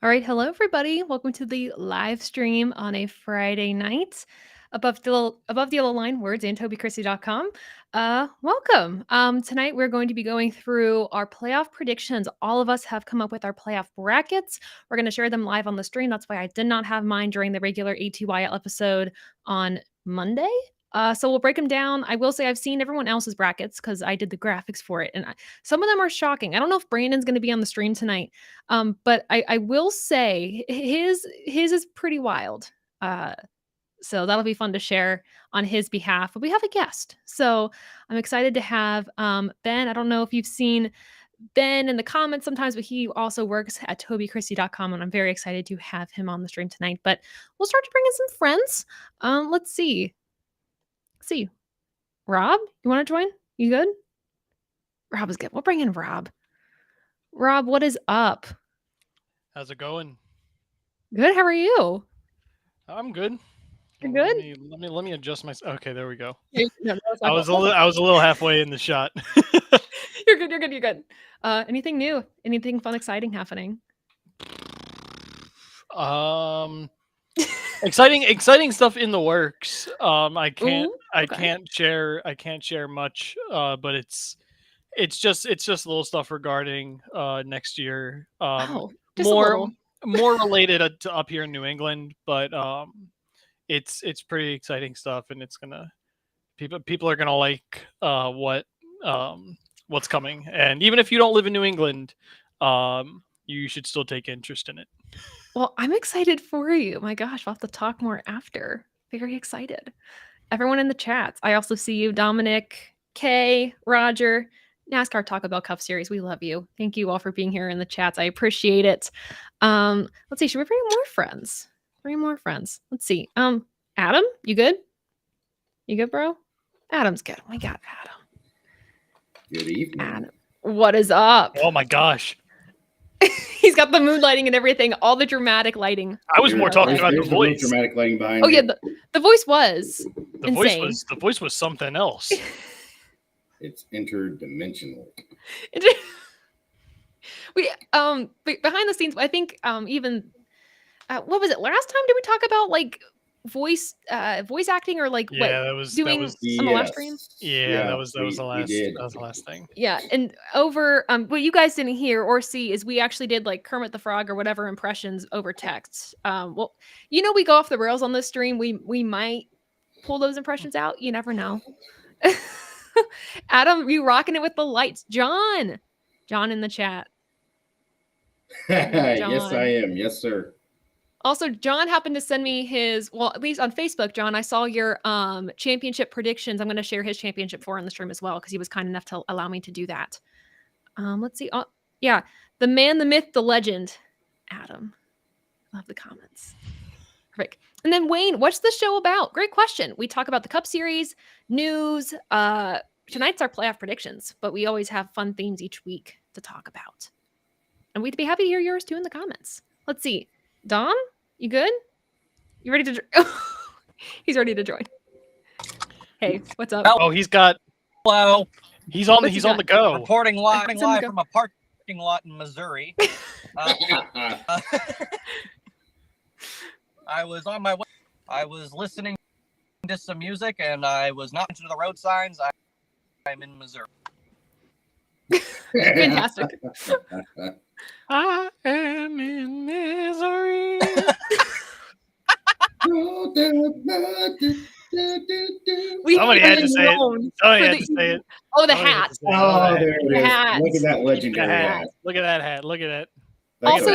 All right, hello everybody. Welcome to the live stream on a Friday night. Above the yellow line, words and tobychristie.com. Welcome. Tonight we're going to be going through our playoff predictions. All of us have come up with our playoff brackets. We're going to share them live on the stream. That's why I did not have mine during the regular ATYL episode on Monday. So we'll break them down. I will say I've seen everyone else's brackets because I did the graphics for it, and some of them are shocking. I don't know if Brandon's going to be on the stream tonight. But I will say his is pretty wild. So that'll be fun to share on his behalf. But we have a guest, so I'm excited to have Ben. I don't know if you've seen Ben in the comments sometimes, but he also works at tobychristie.com, and I'm very excited to have him on the stream tonight. But we'll start to bring in some friends. Let's see. Rob, you want to join? You good? Rob is good. We'll bring in Rob. Rob, what is up? How's it going? Good. How are you? I'm good. You're good. Let me adjust my. Okay, there we go. No, I was a little halfway in the shot. You're good. You're good. Anything new? Anything fun, exciting happening? Exciting stuff in the works. I can't share much. But it's just little stuff regarding next year. More related to up here in New England, but it's pretty exciting stuff, and it's gonna people are gonna like what's coming. And even if you don't live in New England, you should still take interest in it. Well, I'm excited for you. My gosh, we'll have to talk more after. Very excited. Everyone in the chats. I also see you, Dominic, Kay, Roger, NASCAR Taco Bell Cup Series. We love you. Thank you all for being here in the chats. I appreciate it. Let's see. Should we bring more friends? Let's see. Adam, you good? You good, bro? Adam's good. We got Adam. Good evening. Adam, what is up? Oh my gosh. He's got the mood lighting and everything, all the dramatic lighting. I was more talking about the voice. Dramatic lighting behind. Oh yeah, the voice was insane. The voice was something else. It's interdimensional. We behind the scenes, I think even what was it? Last time did we talk about like voice acting or like that was on the last stream? Yeah, that was the last thing. Yeah, and over what you guys didn't hear or see is we actually did like Kermit the Frog or whatever impressions over text. Well, we go off the rails on this stream. We might pull those impressions out. You never know. Adam, you rocking it with the lights. John in the chat. Yes, I am. Yes, sir. Also, John happened to send me his, well, at least on Facebook, John, I saw your championship predictions. I'm going to share his championship on the stream as well because he was kind enough to allow me to do that. Let's see. Yeah, the man, the myth, the legend, Adam. Love the comments. Perfect. And then Wayne, what's the show about? Great question. We talk about the Cup Series, news. Tonight's our playoff predictions, but we always have fun themes each week to talk about. And we'd be happy to hear yours too in the comments. Let's see. Dom, you good? You ready to? He's ready to join. Hey, what's up? Oh, he's got. Hello. He's on the go. Reporting live from a parking lot in Missouri. I was on my way. I was listening to some music, and I was not into the road signs. I'm in Missouri. Fantastic. I am in misery. Somebody had to say it. Oh, the hat. Oh, there it is. Hat. Look at that legendary hat. Look at that hat. Look at it. Also,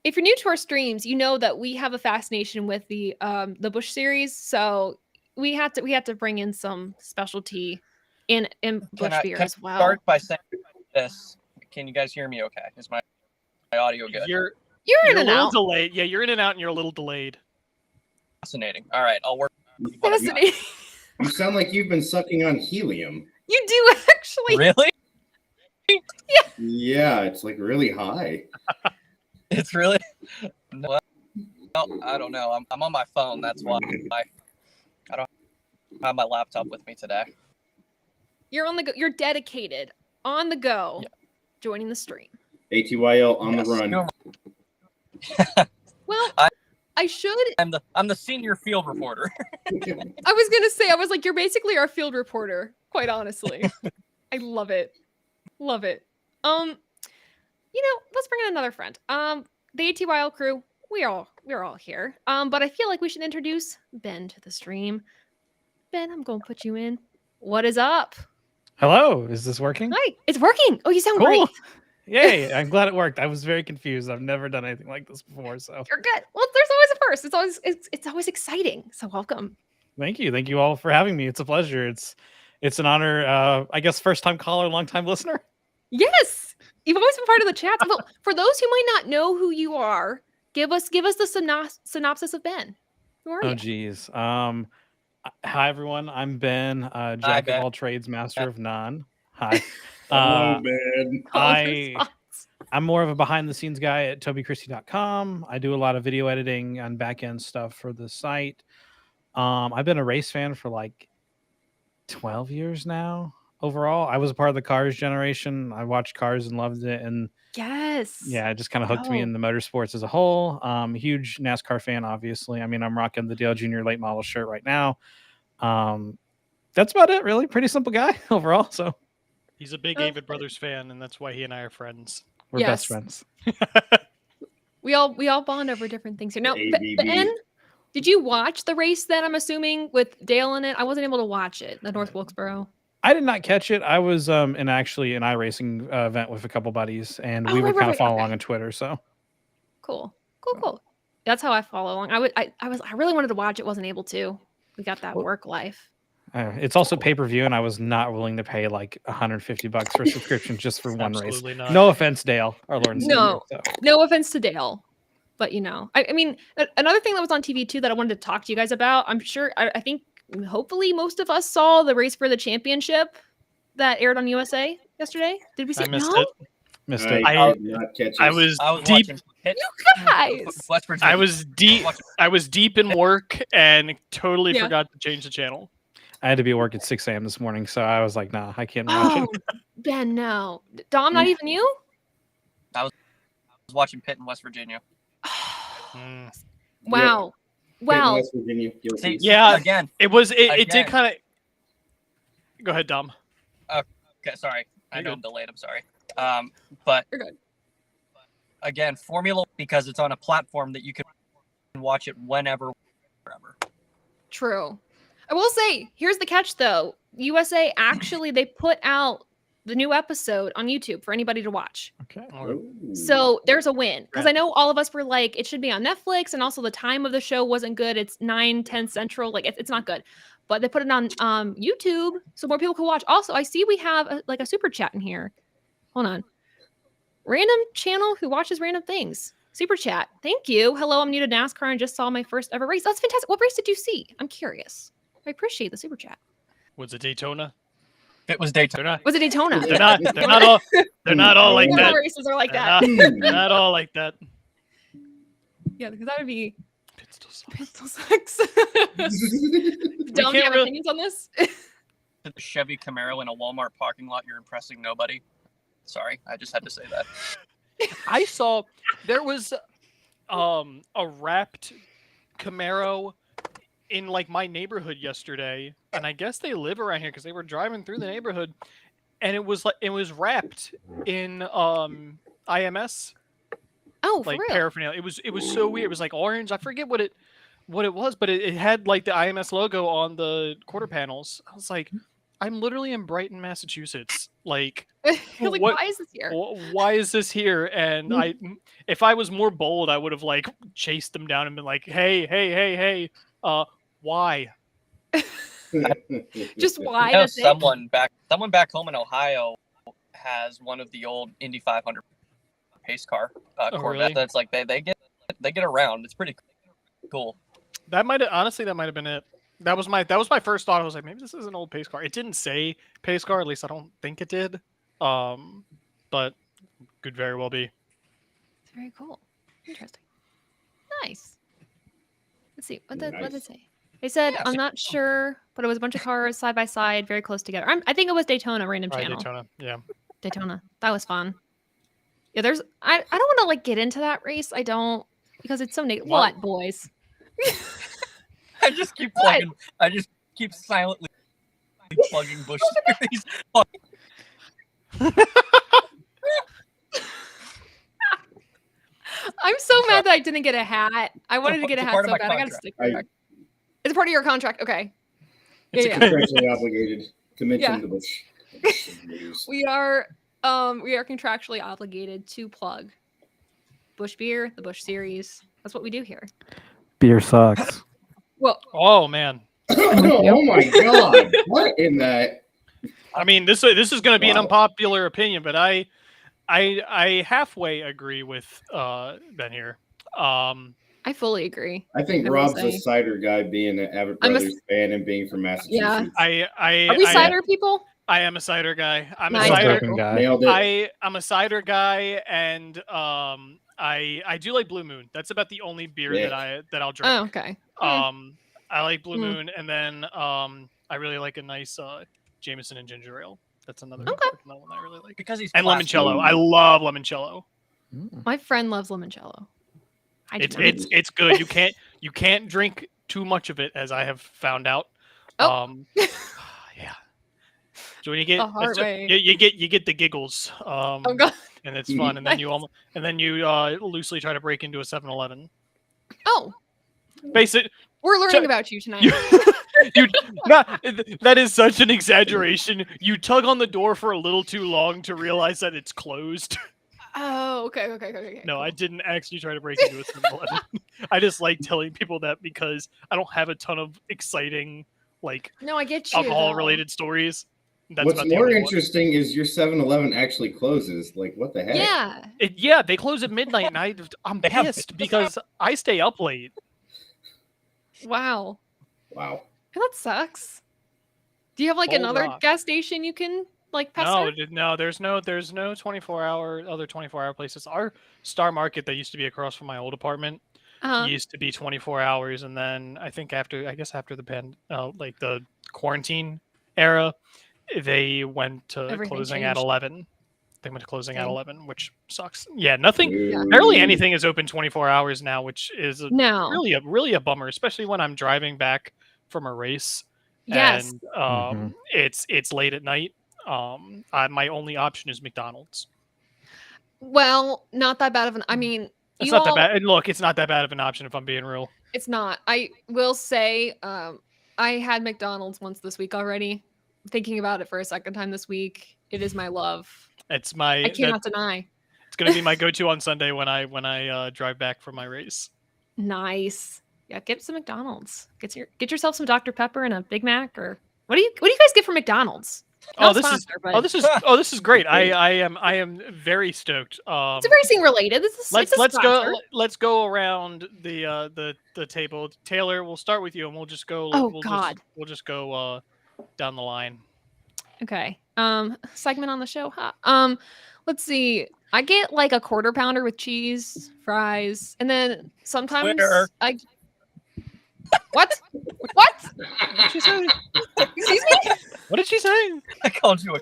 if you're new to our streams, you know that we have a fascination with the Busch series, so we had to bring in some specialty in Busch beer as well. Start by saying this. Can you guys hear me okay? Is my audio good? You're in and out. Delayed. Yeah, you're in and out and you're a little delayed. Fascinating. All right, I'll work. Fascinating. You sound like you've been sucking on helium. You do actually. Really? Yeah. Yeah, it's like really high. It's really. Well, I don't know. I'm on my phone. That's why I don't have my laptop with me today. You're on the go. You're dedicated. On the go. Yeah. Joining the stream. ATYL on the run. Well, I should. I'm the senior field reporter. I was gonna say, I was like, you're basically our field reporter. Quite honestly, I love it. Love it. Let's bring in another friend. The ATYL crew. We're all here. But I feel like we should introduce Ben to the stream. Ben, I'm gonna put you in. What is up? Hello, is this working? Hi, it's working. Oh, you sound Cool. great. Yay, I'm glad it worked. I was very confused. I've never done anything like this before, so You're good. Well, there's always a first. It's always exciting. So welcome. thank you. Thank you all for having me. It's a pleasure. It's an honor. I guess first time caller, long time listener. Yes, you've always been part of the chat. Well, for those who might not know who you are, give us the synopsis of Ben. Who are you? Oh geez. Hi everyone. I'm Ben, jack of all trades, master of none. Hi. Oh, man. I'm more of a behind the scenes guy at tobychristie.com. I do a lot of video editing and back end stuff for the site. I've been a race fan for like 12 years now. Overall, I was a part of the Cars generation. I watched Cars and loved it, and Yes. yeah, it just kind of hooked me in the motorsports as a whole. Huge NASCAR fan, obviously. I mean, I'm rocking the Dale Jr. late model shirt right now. That's about it, really. Pretty simple guy overall. So He's a big Avid Brothers fan, and that's why he and I are friends. we're best friends. We all bond over different things here. Now, Ben, did you watch the race then? I'm assuming with Dale in it. I wasn't able to watch it. The North Wilkesboro. I did not catch it. I was in actually an iRacing event with a couple buddies, and we would kind of follow along on Twitter. So cool. That's how I follow along. I really wanted to watch it, wasn't able to. We got that work life. it's also pay-per-view, and I was not willing to pay like $150 for a subscription just for one race. Not. No offense, Dale, our Lord and Savior. No offense to Dale. But I mean, another thing that was on TV too that I wanted to talk to you guys about. I'm sure, I think, hopefully, most of us saw the race for the championship that aired on USA yesterday. Did we see? I missed it. Missed it. I did not catch it. I was deep. You guys. West Virginia. I was deep in work and totally forgot to change the channel. I had to be at work at 6 a.m. this morning, so I was like, nah, I can't watch it. Ben, no. Dom, not even you? I was watching Pitt in West Virginia. Wow. Wow. West Virginia, See, yeah, again. It did kind of. Go ahead, Dom. Okay, sorry. I know I'm delayed. I'm sorry. But you're good. Again, Formula, because it's on a platform that you can watch it whenever, wherever. True. I will say, here's the catch though. USA actually, they put out the new episode on YouTube for anybody to watch. Okay. So there's a win. Because I know all of us were like, it should be on Netflix, and also the time of the show wasn't good. It's 9-10 Central. Like, it's not good. But they put it on YouTube so more people can watch. Also, I see we have a super chat in here. Hold on. Random channel who watches random things. Super chat. Thank you. Hello, I'm new to NASCAR and just saw my first ever race. That's fantastic. What race did you see? I'm curious. I appreciate the super chat. Was it Daytona? It was Daytona. Was it Daytona? They're not. They're not all like that. Races are like that. They're not all like that. Yeah, because that would be. Pistol sucks. Dom, do you have opinions on this? The Chevy Camaro in a Walmart parking lot, you're impressing nobody. Sorry, I just had to say that. I saw there was a wrapped Camaro in like my neighborhood yesterday, and I guess they live around here because they were driving through the neighborhood, and it was wrapped in IMS. Oh, like for real? Paraphernalia. It was so weird. It was like orange. I forget what it was, but it had like the IMS logo on the quarter panels. I was like, I'm literally in Brighton, Massachusetts. Like, like why is this here? Why is this here? And if I was more bold, I would have like chased them down and been like, hey, why? Just why? You know, someone back home in Ohio has one of the old Indy 500 pace car Corvette. Really? That's like they get around. It's pretty cool. That might have been it. That was my first thought. I was like, maybe this is an old pace car. It didn't say pace car, at least I don't think it did. But could very well be. It's very cool. Interesting. Nice. Let's see. What did it say? They said, I'm not sure, but it was a bunch of cars side by side, very close together. I think it was Daytona, random channel. Daytona, yeah. Daytona. That was fun. Yeah, I don't want to like get into that race. I don't. because it's so negative. What? What, boys? I just keep What? plugging. I just keep silently plugging Busch series. I'm so mad that I didn't get a hat. I wanted to get a It's hat part of so my bad. I got a contract. sticker. It's part of your contract. Okay. It's Yeah, a yeah. Contractually obligated to mention Yeah. the Busch news. We are contractually obligated to plug Busch beer, the Busch series. That's what we do here. Beer sucks. Well, Oh man. Oh my god! What in that? I mean, this is going to be an Wow. unpopular opinion, but I halfway agree with Ben here. I fully agree. I think I will Rob's a say. cider guy, being an Abbott I'm a- Brothers fan and being from Massachusetts. Are we cider people? I am a cider guy. I'm Nice. a cider. Joking guy. Nailed it. I'm a cider guy, and I do like Blue Moon. That's about the only beer Yeah. that I'll drink. Oh, okay. I like Blue Mm. Moon, and then I really like a nice Jameson and ginger ale. That's another Okay. one I really like. Because he's And classy. limoncello. I love limoncello. My friend loves limoncello. I do It's not. it's good. You can't drink too much of it, as I have found out. Oh. Yeah. So when you get The hard way. you get the giggles. Oh god. And it's fun, and then you loosely try to break into a 7-Eleven. Oh, Basic. we're learning Ch- about you tonight. That is such an exaggeration. You tug on the door for a little too long to realize that it's closed. Oh, okay. No, cool. I didn't actually try to break into a 7-Eleven. I just like telling people that because I don't have a ton of exciting No, I get you. alcohol though. related stories. That's What's about the more only one. interesting is your 7-Eleven actually closes. Like, what the heck? Yeah. Yeah, they close at midnight, and I'm They have pissed because I stay up late. Wow. Wow. That sucks. Do you have like Hold another rock. gas station you can like pester? No, there's no 24-hour places. Our Star Market that used to be across from my old apartment used to be 24 hours, and then I think after the quarantine era, they went to Everything closing changed. at 11. They went to closing at Dang. 11, which sucks. Yeah, nothing. Ooh. Barely anything is open 24 hours now, which is No. really a bummer, especially when I'm driving back from a race. Yes. And it's late at night. My only option is McDonald's. Well, not that bad of an. I mean, It's you not that all- bad. And look, it's not that bad of an option if I'm being real. It's not. I will say, I had McDonald's once this week already. Thinking about it for a second time this week, it is my love. It's I cannot deny. It's gonna be my go-to on Sunday when I drive back from my race. Nice. Yeah, get some McDonald's. Get yourself some Dr. Pepper and a Big Mac, or what do you guys get from McDonald's? Oh, Not this is sponsor, but this is great. I am very stoked. it's racing related. It's a sponsor. Let's go around the table. Taylor, we'll start with you, and we'll just go. Oh, we'll God. We'll just go down the line. Okay. Segment on the show. Huh? Let's see. I get like a quarter pounder with cheese, fries, and then sometimes Twitter. I. What? What? What did she say? Excuse me? What did she say? I called you a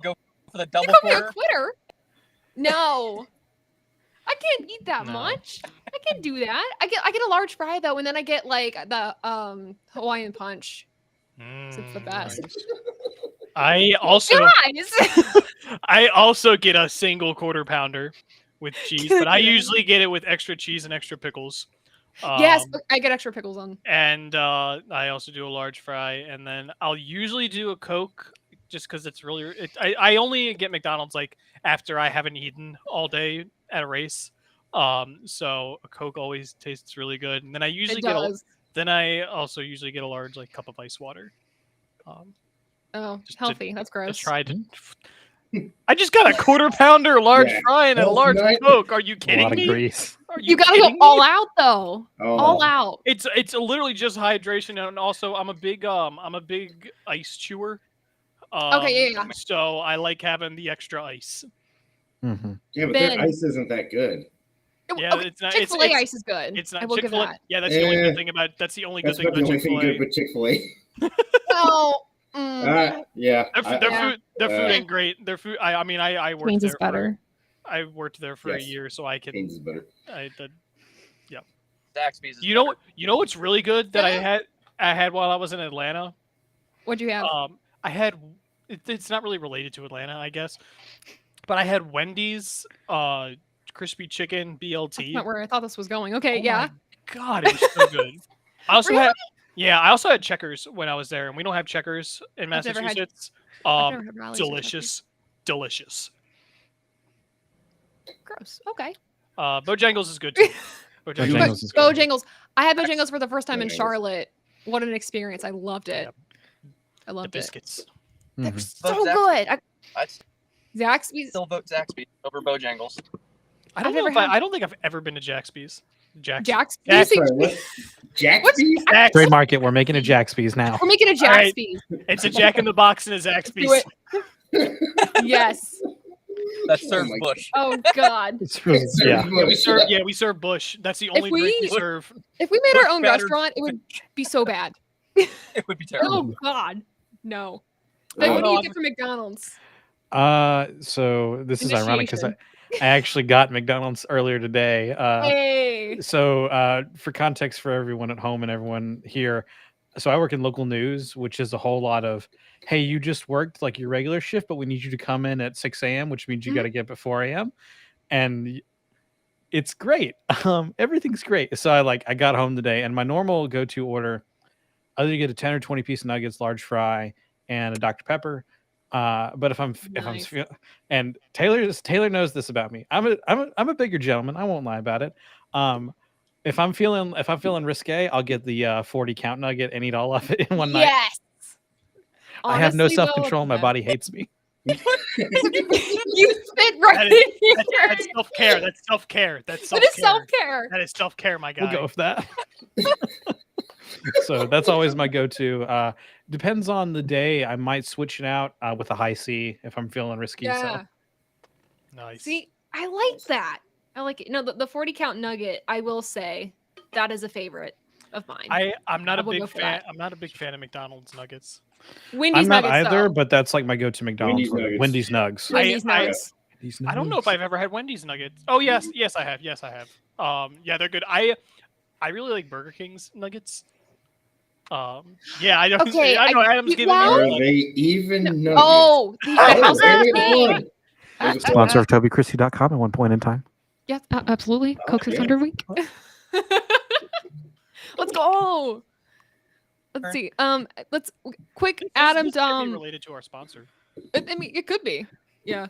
go for the You double call me a quarter. quitter? No. I can't eat that No. much. I can't do that. I get a large fry though, and then I get like the Hawaiian punch. It's the best. I also Guys. I also get a single quarter pounder with cheese, but I usually get it with extra cheese and extra pickles. Yes, I get extra pickles on. And I also do a large fry, and then I'll usually do a Coke just because it's really. I only get McDonald's like after I haven't eaten all day at a race, so a Coke always tastes really good. And then I usually I also usually get a large like cup of ice water. Oh, just healthy. That's gross. Just tried to. I just got a quarter pounder, a large Yeah. fry, and a Healthy large night. Coke. Are you A kidding lot of me? grease. Are You gotta go kidding me? all out though. Oh. All out. It's literally just hydration, and also I'm a big ice chewer. Okay, yeah. So I like having the extra ice. Mm-hmm. Yeah, but Ben. their ice isn't that good. Yeah, Okay, it's not. Chick-fil-A it's, ice is good. It's I not will give Chick-fil-A. that. Yeah, that's the only Eh, good thing about. That's the only good That's thing about the about only thing Chick-fil-A. good with Chick-fil-A. No. Yeah. Their food ain't great. Their food. I mean, I worked Queens there. is better. I worked there for a Yes. year, so I can. Cane's is better. Yeah. Zaxby's. Is You know what's really good that I had while I was in Atlanta? What'd you have? I had it's not really related to Atlanta, I guess. But I had Wendy's crispy chicken That's BLT. not where I thought this was going. Okay, Oh yeah. my God, it was so good. I also Really? I also had Checkers when I was there, and we don't have Checkers in I've never had- Massachusetts. I've never had Rallies or Delicious. Gross. Okay. Bojangles is good too. Bojangles is good. Bojangles. I had Bojangles for the first time in Bojangles. Charlotte. What an experience! I loved it. Yep. I The loved it. biscuits. They're Mhm. so Zaxby's. good. I'd Zaxby's. still vote Zaxby's over Bojangles. I don't I've know never if had- I don't think I've ever been to Jaxby's. Jack's. Jax- You see- Sorry, what? Jaxby's? Trademark it. We're making a Jaxby's now. We're making a All right. Jaxby's. It's a Jack in the Box and a Do Zaxby's. it. Yes. That Oh serves my Busch. Oh God. It's really, yeah. We serve Busch. That's the only drink we we- serve. If we made Bush our own battered- restaurant, it would be so bad. It would be terrible. Oh God. No. Then Oh, what do no, you I'm- get from McDonald's? So this is ironic because I Initiation. actually got McDonald's earlier today. Hey. So for context for everyone at home and everyone here, so I work in local news, which is a whole lot of, hey, you just worked like your regular shift, but we need you to come in at 6 a.m., which means you got to get up at 4 a.m. And it's great. Everything's great. So I got home today, and my normal go-to order, I either get a 10 or 20 piece nuggets, large fry, and a Dr. Pepper. But if I'm Nice. and Taylor knows this about me. I'm a bigger gentleman. I won't lie about it. If I'm feeling risque, I'll get the 40 count nugget and eat all of it in one night. Yes. I have no Honestly, though, self-control. My body hates me. you fit right That in is- here. That's self-care. That's self-care. That's That is self-care. self-care. That is self-care, my guy. We'll go with that. So that's always my go-to. Depends on the day. I might switch it out with a high C if I'm feeling risky. Yeah. So Nice. See, I like that. I like it. No, the 40 count nugget, I will say, that is a favorite of mine. I'm not I a will go big for fan. that. I'm not a big fan of McDonald's nuggets. Wendy's I'm not nuggets, either, though. but that's like my go-to McDonald's. Wendy's Wendy's, nuggets. Nugs. Wendy's I- nuggets. I don't know if I've ever had Wendy's nuggets. Oh yes, I have. Yes, I have. Yeah, they're good. I really like Burger King's nuggets. Yeah, I don't. Okay, I know Adam's giving well- Are me. they even nuggets? Oh, the Oh, house there's of a King. plug. There's a plug. Sponsor of TobyChristie.com at one point in time. Yes, absolutely. Coke yeah. 600 week. Let's go. Let's see. Let's quick. Adam This could be Dom. related to our sponsor. I mean, it could be. Yeah.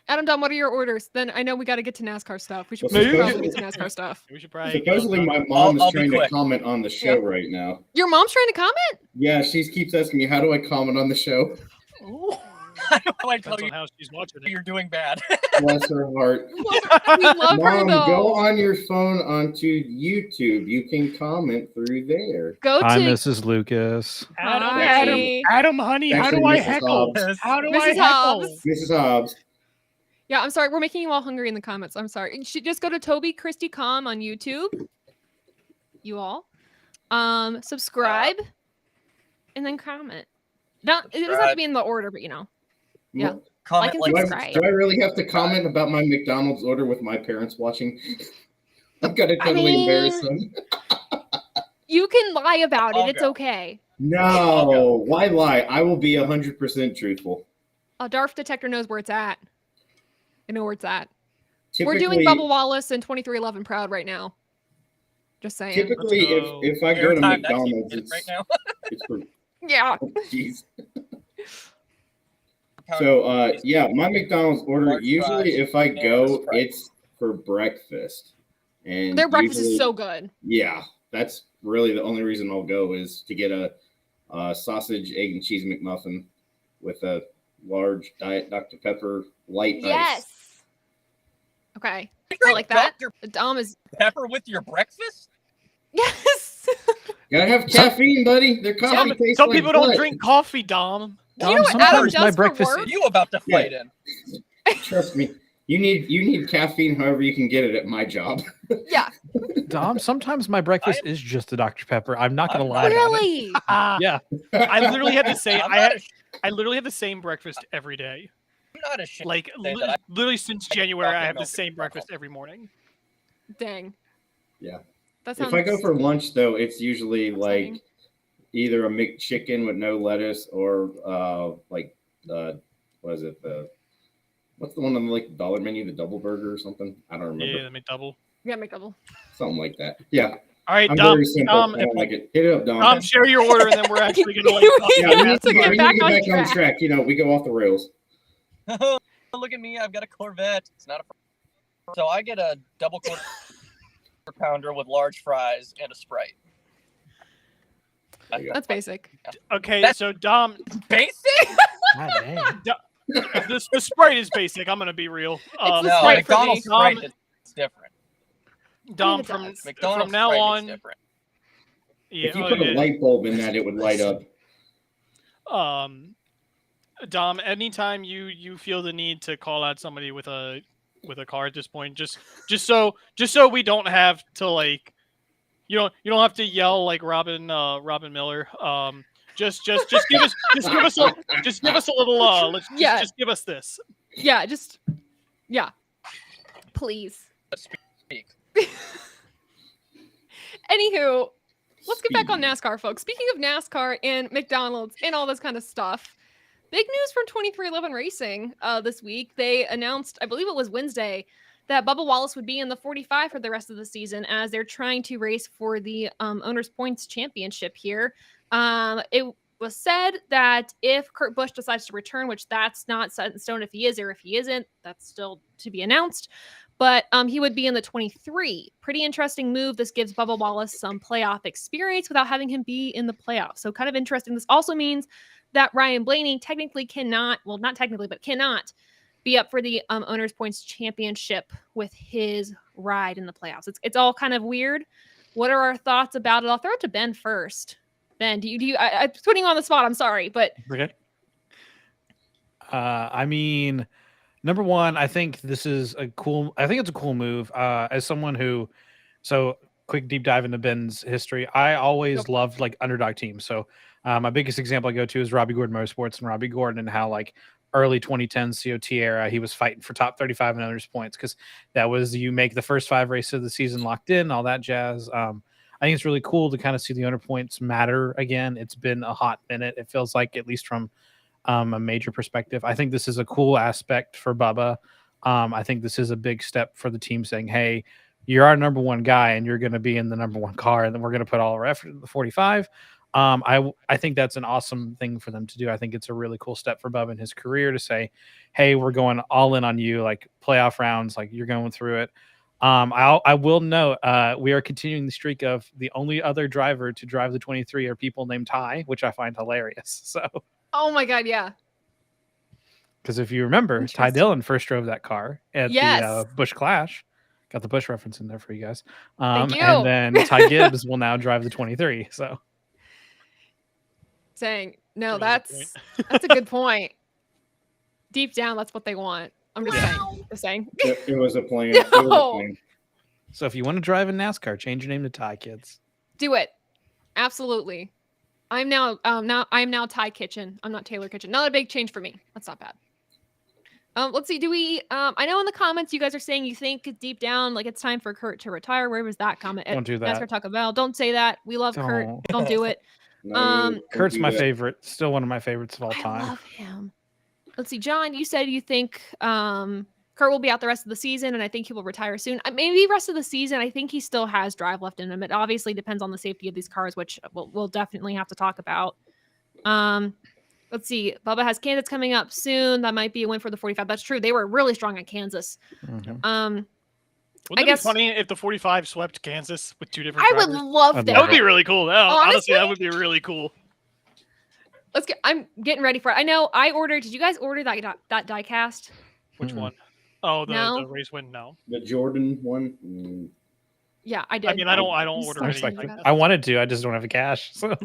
Adam Dom, what are your orders? Then I know we got to get to NASCAR stuff. We should Well, probably get to NASCAR stuff. We should probably. Supposedly, my mom I'll is be trying to quick. comment on the show right now. Your mom's trying to comment? Yeah, she keeps asking me, how do I comment on the show? I don't know. I tell Depends you, on how she's watching it. you're doing bad. Bless her heart. We love her Mom, though. go on your phone onto YouTube. You can comment through there. Go Hi, to Mrs. Lucas. Hi. Adam, honey, how Actually, do I Mrs. heckle? Hobbs. How do I Mrs. heckle? Hobbs. Mrs. Hobbs. Yeah, I'm sorry. We're making you all hungry in the comments. I'm sorry. You should just go to Toby Christie Com on YouTube. You all. Subscribe and then comment. Not it doesn't have to Subscribe. be in the order, but Yeah. Comment and like Do I, subscribe. do I really have to comment about my McDonald's order with my parents watching? I've got to I totally embarrass mean- them. you can lie about it. I'll It's go. okay. No, why lie? I will be 100% truthful. A DARF detector knows where it's at. I know where it's at. We're Typically, doing Bubba Wallace and 2311 Proud right now. Just saying. typically Let's go. if I go to Airtime, that's McDonald's, it it's, right now. it's for Yeah. jeez. So yeah, my McDonald's order Large usually fries if I and a go, Sprite. it's for breakfast. And Their breakfast usually- is so good. Yeah, that's really the only reason I'll go is to get a sausage, egg, and cheese McMuffin with a large Diet Dr. Pepper light ice. Yes. Okay. I Drink like that. Dr. Dom is Pepper with your breakfast? yes. Gotta have caffeine, buddy. Their coffee tastes Some like people don't blood. drink coffee, Dom. Do you know what Adam sometimes does my for breakfast work? You about to fight in? Trust me. You need caffeine however you can get it at my job. Yeah. Dom, sometimes my breakfast is just a Dr. Pepper. I'm not gonna I'm lie about it. Really? Yeah. I literally had the same. I'm I not had. I literally have the same breakfast every day. I'm not ashamed. Like say that I- literally since January, I chocolate have the milk same is breakfast every morning. Dang. Yeah. That If sounds I go for lunch, though, it's usually exciting. like either a McChicken with no lettuce or what is it? What's the one on like the dollar menu, the double burger or something? I don't remember. Yeah, let me double. Yeah, McDouble. Something like that. Yeah. All right, I'm Dom. very simple. Dom, I don't like it. Hit it up, Dom. Dom, share your order, and then we're actually gonna like. Yeah, we need to get back on on track. track. You know, we go off the rails. Look at me. I've got a Corvette. It's not a. So I get a double quarter pounder with large fries and a Sprite. There you go. That's basic. Okay, That's- so Dom, Basic? God dang. the Sprite is basic. I'm gonna be real. the No, Sprite for McDonald's me. Sprite is different. Dom, it from does. McDonald's from now Sprite on, is different. yeah, If you put a light bulb in that, it would light up. Dom, anytime you feel the need to call out somebody with a car at this point, just so we don't have to like, you don't have to yell like Robin Miller. Just give us a little Yeah. just give us this. Yeah, please. Speak. Anywho, let's get back on Speed. NASCAR, folks. Speaking of NASCAR and McDonald's and all this kind of stuff, big news from 2311 Racing this week. They announced, I believe it was Wednesday, that Bubba Wallace would be in the 45 for the rest of the season as they're trying to race for the Owners Points Championship here. It was said that if Kurt Busch decides to return, which that's not set in stone if he is or if he isn't, that's still to be announced. But he would be in the 23. Pretty interesting move. This gives Bubba Wallace some playoff experience without having him be in the playoffs. So kind of interesting. This also means that Ryan Blaney technically cannot, well, not technically, but cannot be up for the Owners Points Championship with his ride in the playoffs. It's all kind of weird. What are our thoughts about it? I'll throw it to Ben first. Ben, I'm putting you on the spot. I'm sorry, but Okay. I mean, number one, I think it's a cool move. As someone who, so quick deep dive into Ben's history. I always loved like underdog teams. So my biggest example I go to is Robbie Gordon Motorsports and Robbie Gordon and how like early 2010 COT era, he was fighting for top 35 and owners points because that was you make the first 5 races of the season locked in, all that jazz. I think it's really cool to kind of see the owner points matter again. It's been a hot minute. It feels like, at least from a major perspective. I think this is a cool aspect for Bubba. I think this is a big step for the team saying, hey, you're our number one guy and you're going to be in the number one car, and then we're going to put all our effort into the 45. I think that's an awesome thing for them to do. I think it's a really cool step for Bubba in his career to say, hey, we're going all in on you, like playoff rounds, like you're going through it. I will note we are continuing the streak of the only other driver to drive the 23 are people named Ty, which I find hilarious. So, oh my God, yeah. because if you remember, Ty Dillon first drove that car at the Busch Clash. Got the Busch reference in there for you guys. Thank you. And then Ty Gibbs will now drive the 23. So, saying no, That's that's a good point. Deep down, that's what they want. I'm just saying. It was a plan. No. It was a plan. so if you want to drive in NASCAR, change your name to Ty, kids. Do it. Absolutely. I'm now Ty Kitchen. I'm not Taylor Kitchen. Not a big change for me. That's not bad. Let's see. Do we I know in the comments you guys are saying you think deep down like it's time for Kurt to retire. Where was that comment? Don't do that. NASCAR Taco Bell. Don't say that. We love Kurt. Don't do it. No, don't Kurt's do my that. favorite. Still one of my favorites of all I time. love him. Let's see, John, you said you think Kurt will be out the rest of the season, and I think he will retire soon. Maybe rest of the season. I think he still has drive left in him. It obviously depends on the safety of these cars, which we'll definitely have to talk about. Let's see. Bubba has Kansas coming up soon. That might be a win for the 45. That's true. They were really strong at Kansas. Mhm. Wouldn't it be funny if the 45 swept Kansas with 2 different I would drivers? love that. That would be really cool. Honestly, Honestly? that would be really cool. I'm getting ready for it. I know I ordered. Did you guys order that die cast? Which Mm-mm. one? Oh, the No. race win? No. The Jordan one. Yeah, I did. I mean, I don't I'm order so I was anything like, like I wanted to, I just don't have the cash. So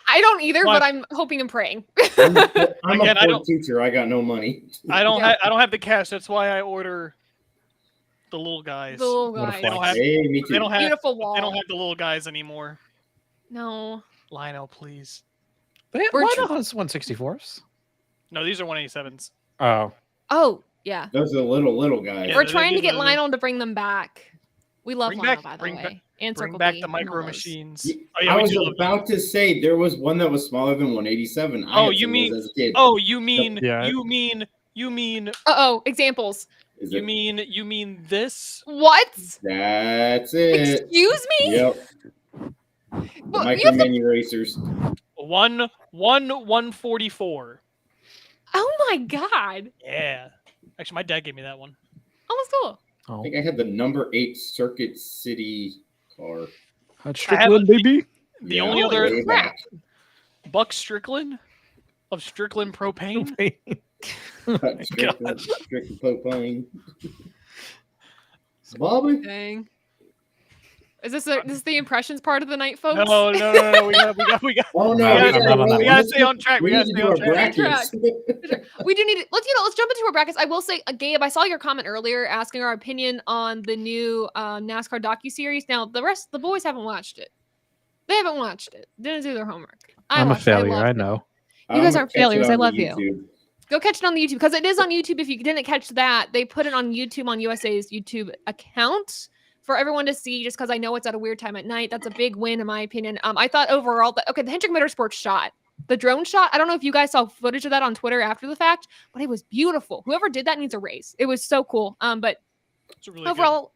I don't either, What? but I'm hoping and praying. I'm Again, I a poor don't- teacher. I got no money. I don't Yeah. I don't have the cash. That's why I order the little guys. The little What a guys. They don't have, Hey, me too. they don't have Beautiful wall. they don't have the little guys anymore. No. Lionel, please. why We're not 164s? No, these are 187s. Oh, Oh, yeah. Those are the little guys. Yeah, We're they're trying to get the- Lionel to bring them back. We love Bring Lionel, back- by the bring way. back- and Bring Circle back B the and micro those. machines. I we was do love them. about to say there was one that was smaller than 187. I Oh, had you some of mean? those as a kid. Oh, you mean? Yeah. You mean? Examples. Is You it? mean? You mean this? What? That's it. Excuse me? Yep. The Well, you micro have to- mini racers. 144. Oh my god. Yeah. Actually, my dad gave me that one. Oh, that's cool. I Oh, think I had the number 8 Circuit City car. that's I have Strickland, baby. The Yeah, only Holy other way crap. back. Buck Strickland of Strickland Propane. Strickland propane. Bobby? Dang. Is this the impressions part of the night, folks? No. We got. Oh No, no, I'm we not gotta, on that We one. gotta stay on track. We We need gotta to stay do on our track. brackets. We do need to let's jump into our brackets. I will say, Gabe, I saw your comment earlier asking our opinion on the new NASCAR docuseries. Now, the boys haven't watched it. They haven't watched it. Didn't do their homework. I'm a watched it. failure. loved I it. know. You guys I'm aren't gonna catch it failures. I on love YouTube. you. Go catch it on the YouTube because it is on YouTube. If you didn't catch that, they put it on YouTube on USA's YouTube account for everyone to see. Just because I know it's at a weird time at night, that's a big win in my opinion. I thought overall that the Hendrick Motorsports shot, the drone shot. I don't know if you guys saw footage of that on Twitter after the fact, but it was beautiful. Whoever did that needs a raise. It was so cool. But It's a really overall,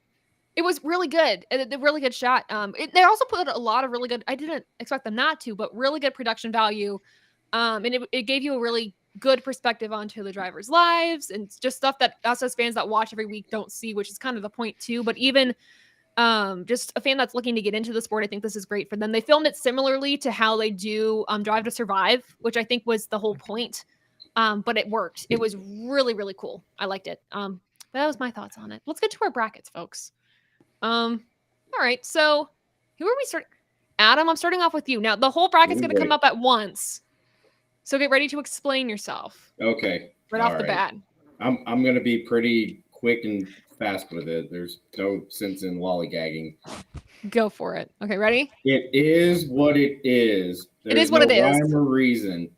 it was really good. A really good shot. They also put a lot of really good. I didn't expect them not to, but really good production value. And it gave you a really good perspective onto the drivers' lives and just stuff that us as fans that watch every week don't see, which is kind of the point too. But even just a fan that's looking to get into the sport, I think this is great for them. They filmed it similarly to how they do Drive to Survive, which I think was the whole point. But it worked. It was really, really cool. I liked it. But that was my thoughts on it. Let's get to our brackets, folks. All right. So who are we starting? Adam, I'm starting off with you. Now the whole bracket's going to come up at once. So get ready to explain yourself. Okay. Right off the bat. I'm gonna be pretty quick and fast with it. There's no sense in lollygagging. Go for it. Okay, ready? It is what it is. It is what it is. Rhyme or reason.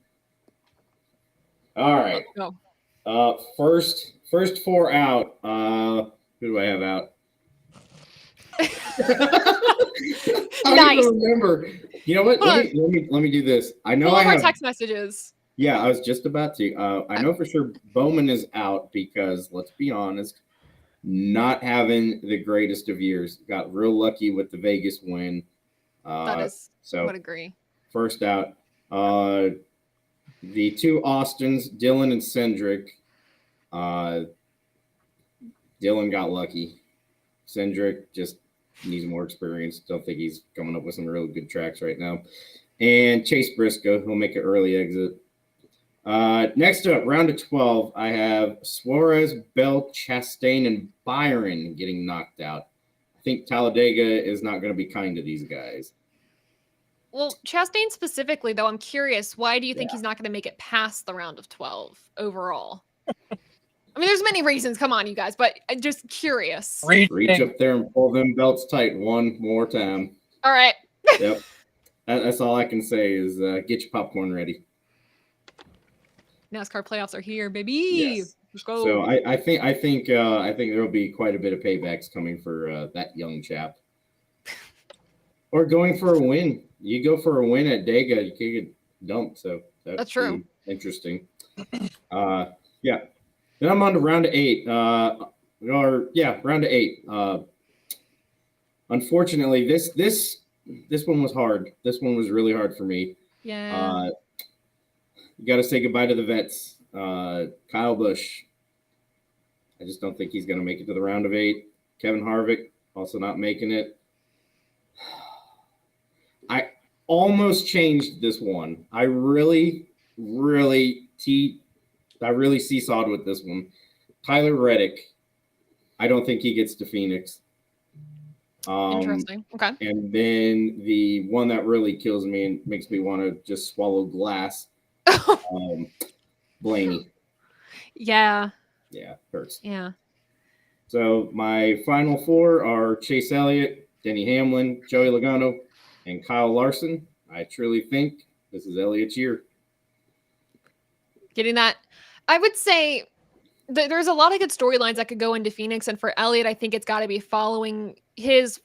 All right. Go. First 4 out. Who do I have out? I don't even remember. You know what? Let me do this. I know I have text messages. Yeah, I was just about to. I know for sure Bowman is out because, let's be honest, not having the greatest of years. Got real lucky with the Vegas win. That is, so I would agree. First out. The 2 Austins, Dillon and Cendric. Dillon got lucky. Cendric just needs more experience. Don't think he's coming up with some really good tracks right now. And Chase Briscoe, he'll make an early exit. Next up, round of 12, I have Suarez, Bell, Chastain, and Byron getting knocked out. I think Talladega is not going to be kind to these guys. Well, Chastain specifically, though, I'm curious. Why do you think he's not going to make it past the round of 12 overall? I mean, there's many reasons. Come on, you guys, but I'm just curious. Reach up there and pull them belts tight one more time. All right. Yep. That's all I can say is get your popcorn ready. NASCAR playoffs are here, baby. Yes. Let's go. So I think there will be quite a bit of paybacks coming for that young chap. Or going for a win. You go for a win at Dega, you can get dumped. So that's true. Interesting. Yeah. Then I'm on to round of 8. Round of 8. Unfortunately, this one was hard. This one was really hard for me. Yeah. You got to say goodbye to the vets. Kyle Busch. I just don't think he's going to make it to the round of 8. Kevin Harvick also not making it. I almost changed this one. I really seesawed with this one. Tyler Reddick. I don't think he gets to Phoenix. Interesting. Okay. And then the one that really kills me and makes me want to just swallow glass. Blaney. Yeah. Yeah, hurts. Yeah. So my final 4 are Chase Elliott, Denny Hamlin, Joey Logano, and Kyle Larson. I truly think this is Elliott's year. Getting that. I would say there's a lot of good storylines that could go into Phoenix. And for Elliott, I think it's got to be following his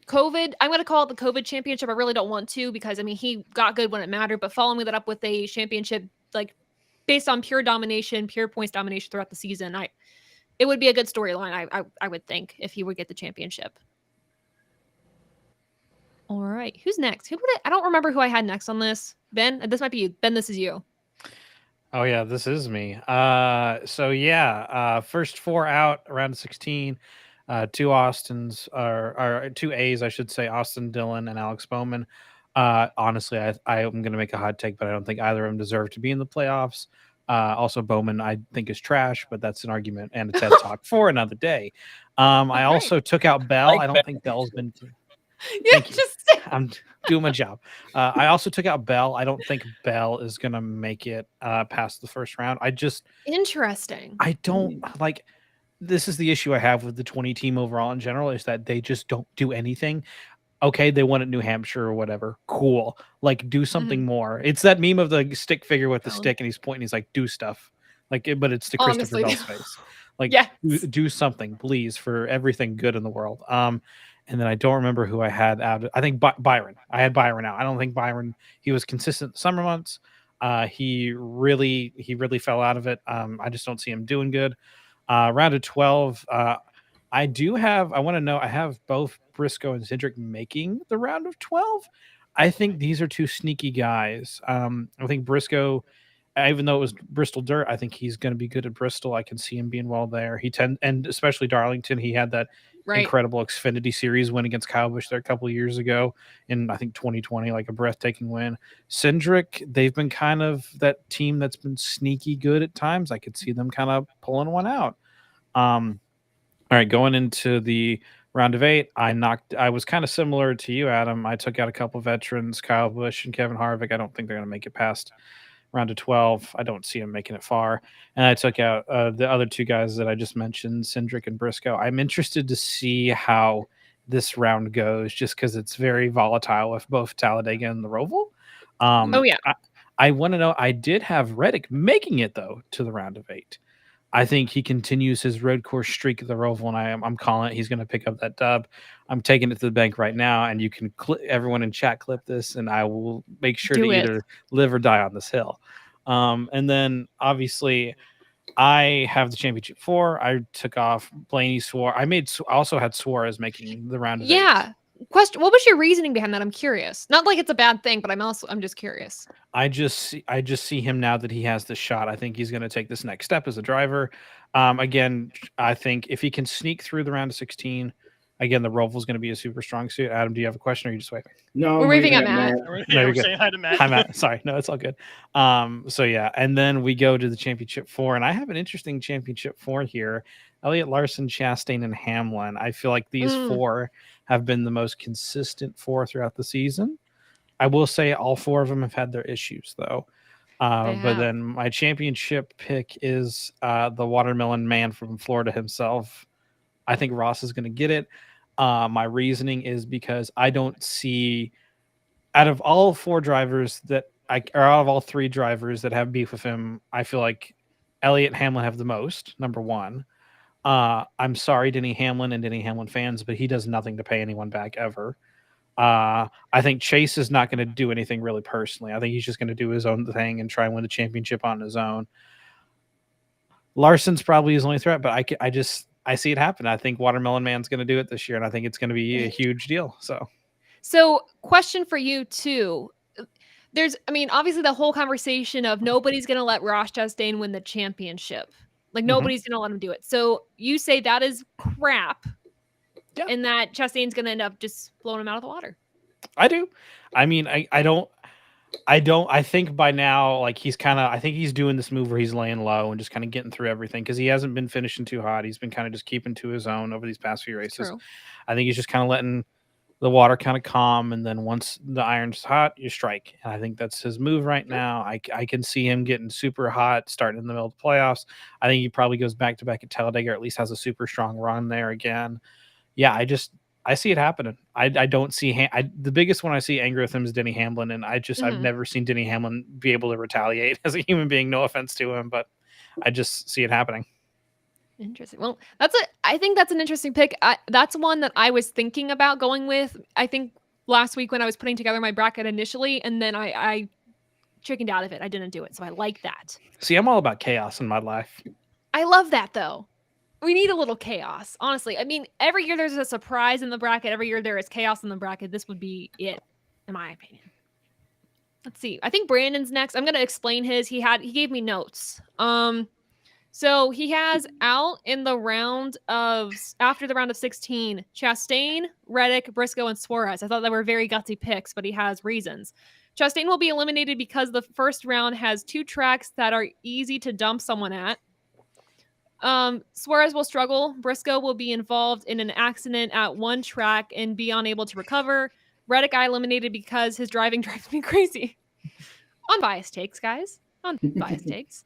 COVID, I'm going to call it the COVID championship. I really don't want to because, I mean, he got good when it mattered, but following that up with a championship, like based on pure domination, pure points domination throughout the season, it would be a good storyline, I would think, if he would get the championship. All right. Who's next? I don't remember who I had next on this. Ben, this might be you. Ben, this is you. Oh yeah, this is me. First 4 out around 16. 2 Austins or 2 A's, I should say, Austin Dillon and Alex Bowman. Honestly, I am going to make a hot take, but I don't think either of them deserve to be in the playoffs. Also, Bowman I think is trash, but that's an argument and a TED talk for another day. I also took out Bell. I don't think Bell's been. Yeah, I'm doing my job. I also took out Bell. I don't think Bell is going to make it past the first round. Interesting. I don't like. This is the issue I have with the 20 team overall in general, is that they just don't do anything. Okay, they won at New Hampshire or whatever. Cool. Like, do something more. It's that meme of the stick figure with the stick and he's pointing. He's like, do stuff. Like, but it's to Christopher Bell's face. Like, do something, please, for everything good in the world. And then I don't remember who I had out. I think Byron. I had Byron out. I don't think Byron. He was consistent the summer months. He really fell out of it. I just don't see him doing good. Round of 12. I want to know. I have both Briscoe and Cindric making the round of 12. I think these are two sneaky guys. I think Briscoe, even though it was Bristol dirt, I think he's going to be good at Bristol. I can see him being well there. And especially Darlington. He had that incredible Xfinity Series win against Kyle Busch there a couple of years ago in, I think, 2020, like a breathtaking win. Cindric, they've been kind of that team that's been sneaky good at times. I could see them kind of pulling one out. All right, going into the round of 8, I was kind of similar to you, Adam. I took out a couple veterans, Kyle Busch and Kevin Harvick. I don't think they're going to make it past round of 12. I don't see him making it far. And I took out the other 2 guys that I just mentioned, Cindric and Briscoe. I'm interested to see how this round goes, just because it's very volatile with both Talladega and the Roval. I want to know. I did have Reddick making it, though, to the round of 8. I think he continues his road course streak at the Roval, and I'm calling it. He's going to pick up that dub. I'm taking it to the bank right now, and you can everyone in chat clip this, and I will make sure to either live or die on this hill. And then obviously, I have the championship 4. I took off Blaney Suarez. I also had Suarez making the round of 8. Question: what was your reasoning behind that? I'm curious. Not like it's a bad thing, but I'm just curious. I just see him now that he has the shot. I think he's going to take this next step as a driver. Again, I think if he can sneak through the round of 16, again, the Roval is going to be a super strong suit. Adam, do you have a question or are you just waving? No, we're waving at Matt. We're saying hi to Matt. Hi, Matt. Sorry. No, it's all good. And then we go to the championship 4, and I have an interesting championship 4 here. Elliott, Larson, Chastain, and Hamlin. I feel like these 4 have been the most consistent 4 throughout the season. I will say all 4 of them have had their issues, though. But then my championship pick is the watermelon man from Florida himself. I think Ross is going to get it. My reasoning is because I don't see, out of all 4 drivers out of all 3 drivers that have beef with him, I feel like Elliott and Hamlin have the most, number 1. I'm sorry, Denny Hamlin and Denny Hamlin fans, but he does nothing to pay anyone back ever. I think Chase is not going to do anything really personally. I think he's just going to do his own thing and try and win the championship on his own. Larson's probably his only threat, but I see it happen. I think Watermelon Man's going to do it this year, and I think it's going to be a huge deal. So question for you too. Obviously the whole conversation of nobody's going to let Ross Chastain win the championship. Like nobody's going to let him do it. So you say that is crap. Yeah. And that Chastain's going to end up just blowing him out of the water. I do. I mean, I think by now, like I think he's doing this move where he's laying low and just kind of getting through everything because he hasn't been finishing too hot. He's been kind of just keeping to his own over these past few races. True. I think he's just kind of letting the water kind of calm, and then once the iron's hot, you strike. And I think that's his move right now. I can see him getting super hot, starting in the middle of the playoffs. I think he probably goes back-to-back at Talladega, or at least has a super strong run there again. Yeah, I see it happening. I don't see the biggest one I see angry with him is Denny Hamlin, and I've never seen Denny Hamlin be able to retaliate as a human being. No offense to him, but I just see it happening. Interesting. Well, I think that's an interesting pick. That's one that I was thinking about going with. I think last week when I was putting together my bracket initially, and then I chickened out of it. I didn't do it. So I like that. See, I'm all about chaos in my life. I love that though. We need a little chaos, honestly. I mean, every year there's a surprise in the bracket. Every year there is chaos in the bracket. This would be it, in my opinion. Let's see. I think Brandon's next. I'm gonna explain his. He gave me notes. So he has out in the round of after the round of 16, Chastain, Reddick, Briscoe, and Suarez. I thought they were very gutsy picks, but he has reasons. Chastain will be eliminated because the first round has 2 tracks that are easy to dump someone at. Suarez will struggle. Briscoe will be involved in an accident at 1 track and be unable to recover. Reddick I eliminated because his driving drives me crazy. Unbiased takes, guys. Unbiased takes.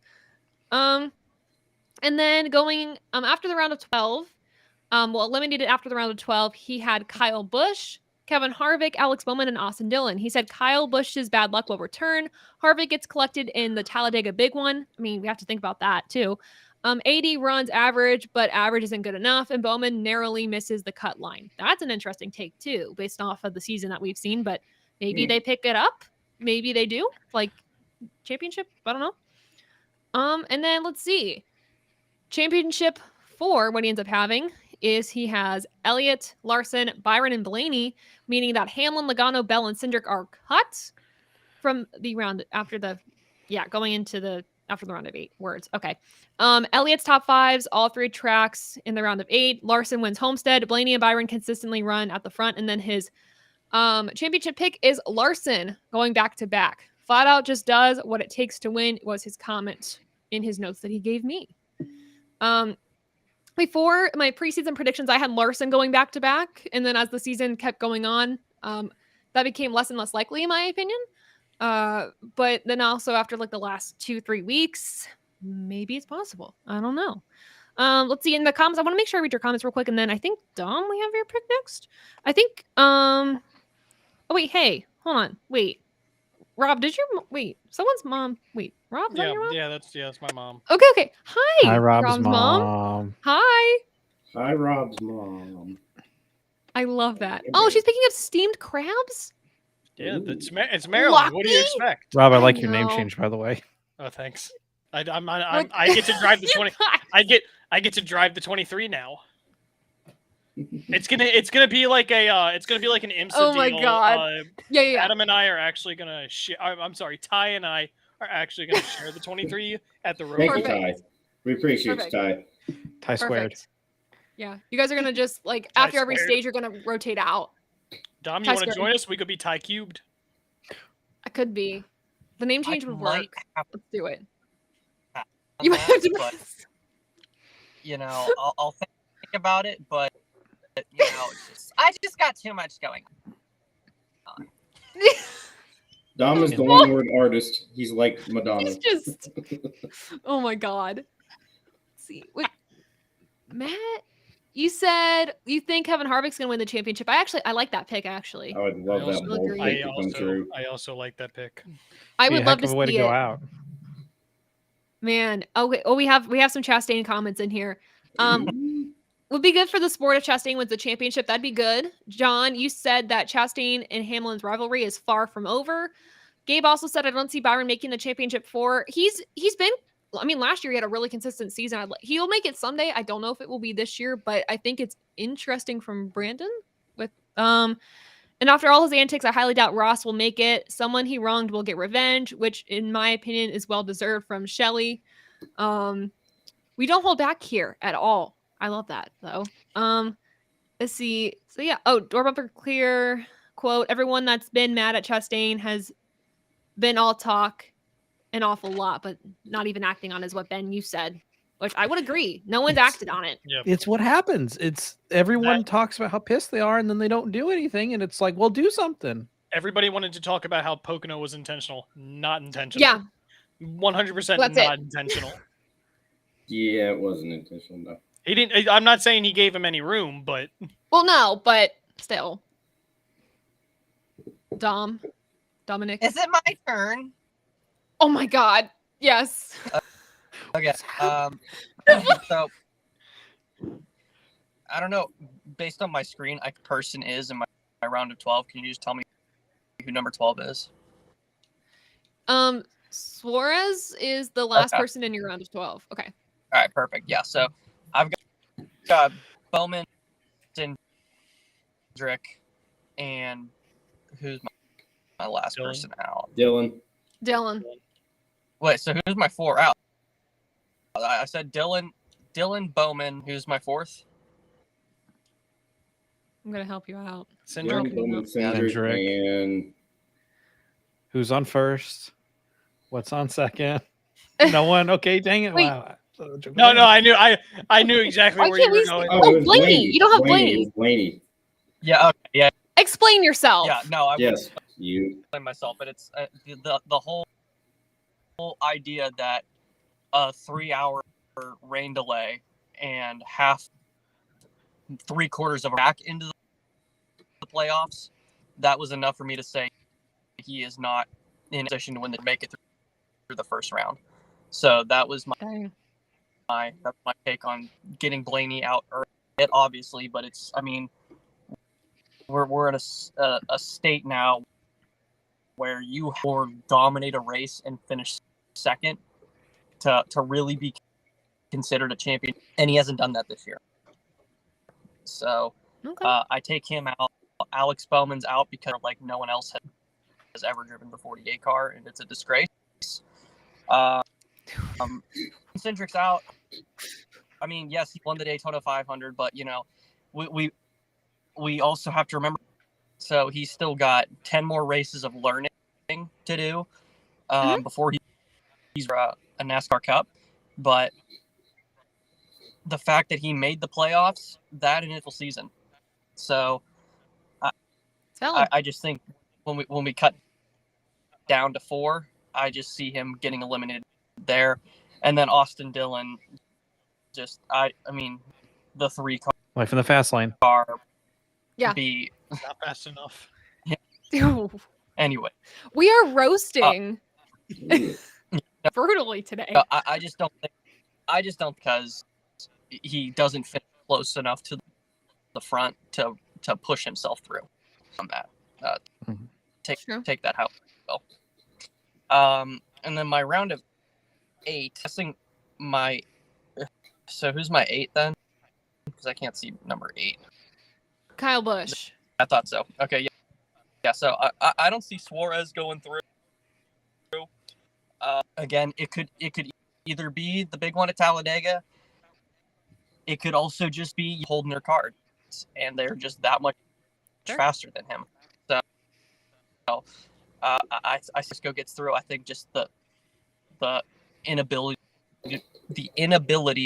And then going after the round of 12, eliminated after the round of 12, he had Kyle Busch, Kevin Harvick, Alex Bowman, and Austin Dillon. He said Kyle Busch's bad luck will return. Harvick gets collected in the Talladega Big One. I mean, we have to think about that too. AD runs average, but average isn't good enough, and Bowman narrowly misses the cut line. That's an interesting take too, based off of the season that we've seen, but maybe they pick it up. Maybe they do, like championship. I don't know. And then let's see. Championship 4, what he ends up having is he has Elliott, Larson, Byron, and Blaney, meaning that Hamlin, Logano, Bell, and Cindric are cut from the round after the, going into the after the round of 8 words. Okay. Elliott's top 5s, all 3 tracks in the round of 8. Larson wins Homestead. Blaney and Byron consistently run at the front, and then his championship pick is Larson going back to back. Flat out just does what it takes to win was his comment in his notes that he gave me. Before my preseason predictions, I had Larson going back to back, and then as the season kept going on, that became less and less likely in my opinion. But then also after like the last 2-3 weeks, maybe it's possible. I don't know. Let's see in the comments. I want to make sure I read your comments real quick, and then I think Dom, we have your pick next. I think. Oh wait, hey, hold on, wait. Rob, someone's mom. Wait, Rob, is that your mom? Yeah, that's my mom. Okay. Hi, Rob's mom. Hi. Hi, Rob's mom. I love that. Oh, she's picking up steamed crabs? Yeah, it's Maryland. What do you expect? Rob, I like your name change, by the way. Oh, thanks. I get to drive the 20. I get to drive the 23 now. It's gonna be like an IMSA Oh my deal. God. Yeah. Adam and I are actually gonna share. I'm sorry, Ty and I are actually gonna share the 23 at the road. Thank you, Ty. We appreciate you, Ty. Ty squared. Perfect. Yeah, you guys are gonna just like Ty after every squared. stage, you're gonna rotate out. Dom, Ty you want to squared. join us? We could be Ty cubed. I could be. The name change would might work. have Let's do it. to You might have to. but, I'll think about it, but I just got too much going on. Dom is the one-word artist. He's like Madonna. He's just. Oh my God. Let's see. Wait, Matt, you said you think Kevin Harvick's gonna win the championship. I like that pick actually. I would love that also bold agree. pick to come true. I also like that pick. I would love to a way see to go it. out. Man. Okay. Oh, we have some Chastain comments in here. Would be good for the sport if Chastain wins the championship. That'd be good. John, you said that Chastain and Hamlin's rivalry is far from over. Gabe also said, I don't see Byron making the championship 4. He's been, I mean, last year he had a really consistent season. He'll make it someday. I don't know if it will be this year, but I think it's interesting from Brandon with, and after all his antics, I highly doubt Ross will make it. Someone he wronged will get revenge, which in my opinion is well-deserved from Shelley. We don't hold back here at all. I love that though. Let's see. So yeah. Oh, door bumper clear quote. Everyone that's been mad at Chastain has been all talk an awful lot, but not even acting on is what Ben you said, which I would agree. No one's acted on it. Yeah. It's what happens. It's everyone talks about how pissed they are, and then they don't do anything, and it's like, well, do something. Everybody wanted to talk about how Pocono was intentional. Not intentional. Yeah. 100% That's not it. intentional. Yeah, it wasn't intentional, though. He didn't. I'm not saying he gave him any room, but Well, no, but still. Dominic. Is it my turn? Oh my God. Yes. Okay. So I don't know. Based on my screen, person is in my round of 12. Can you just tell me who number 12 is? Suarez is the last Okay. person in your round of 12. Okay. All right, perfect. Yeah, so I've got Bowman, Cindric, and who's my last Dillon. person out? Dillon. Wait, so who's my 4 out? I said Dillon, Bowman. Who's my 4th? I'm gonna help you out. Cindric. Bowman, Cindric, and Who's on first? What's on second? No one. Okay, dang it! Wait. Wow. No, I knew exactly Why where can't you were we see- going. Oh, it was Blaney. You don't have Blaney. It Blaney. was Blaney. Yeah. Okay. Yeah. Explain yourself. Yeah. No, I Yes, wouldn't you. explain myself, but it's the whole idea that a 3-hour rain delay and three-quarters of a back into the playoffs, that was enough for me to say he is not in a position to make it through the first round. So that was Dang. that's my take on getting Blaney out early, obviously, but it's, I mean, we're in a state now where you dominate a race and finish second to really be considered a champion, and he hasn't done that this year. So Okay. I take him out. Alex Bowman's out because like no one else has ever driven the 48 car, and it's a disgrace. Cindric's out. I mean, yes, he won the Daytona 500, but you know, we also have to remember. So he's still got 10 more races of learning to do before he's a NASCAR Cup. But the fact that he made the playoffs, that in full season. So I just think when we cut down to 4, I just see him getting eliminated there, and then Austin Dillon. Just I mean, the 3 Like from the fast lane. car. Yeah. Be Not fast enough. anyway. We are roasting Ooh. brutally today. I just don't because he doesn't fit close enough to the front to push himself through on that. Take that how well. And then my round of 8. Guessing my. So who's my 8 then? Because I can't see number 8. Kyle Busch. I thought so. Okay, yeah. So I don't see Suarez going through. Again, it could either be the big one at Talladega. It could also just be holding their cards, and they're just that much faster than him. So I Cisco gets through. I think just the inability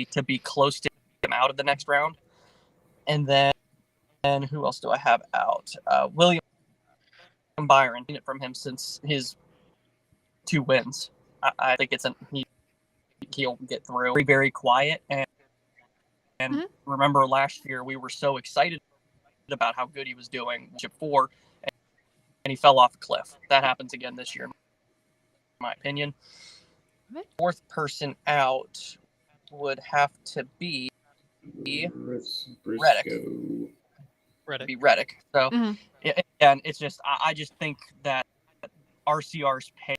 to be close to him out of the next round, and then who else do I have out? William Byron from him since his 2 wins. I think he'll get through. Very, very quiet, and remember last year we were so excited about how good he was doing. Chip 4, and he fell off a cliff. That happens again this year, in my opinion. 4th person out would have to be Reddick. Be Reddick. So, and it's just I just think that RCR's pay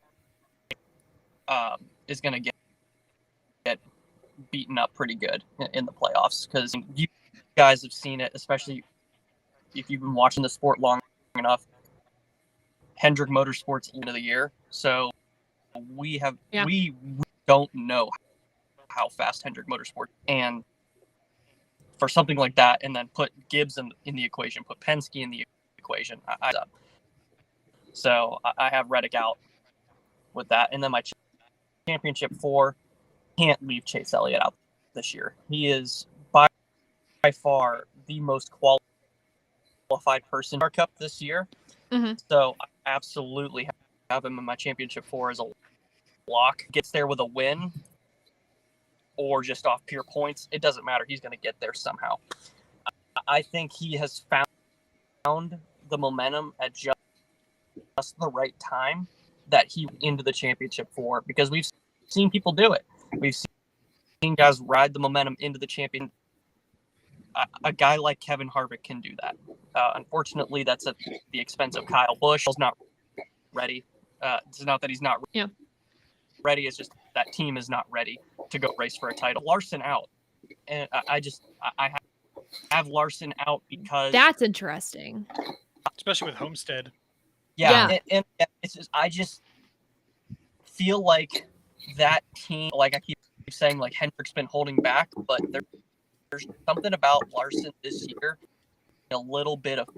is going to get beaten up pretty good in the playoffs, because you guys have seen it, especially if you've been watching the sport long enough. Hendrick Motorsports end of the year, so we don't know how fast Hendrick Motorsport, and for something like that, and then put Gibbs in the equation, put Penske in the equation. So I have Reddick out with that, and then my championship 4, can't leave Chase Elliott out this year. He is by far the most qualified person in our Cup this year. So I absolutely have him in my championship 4 as a lock. Gets there with a win or just off pure points, it doesn't matter. He's going to get there somehow. I think he has found the momentum at just the right time that he went into the championship 4, because we've seen people do it. We've seen guys ride the momentum into the championship a guy like Kevin Harvick can do that. Unfortunately, that's at the expense of Kyle Busch. He's not ready. It's not that he's not ready. It's just that team is not ready to go race for a title. Larson out, and I have Larson out because That's interesting. Especially with Homestead. Yeah. And it's just, I just feel like that team, like I keep saying, like Hendrick's been holding back, but there's something about Larson this year, a little bit of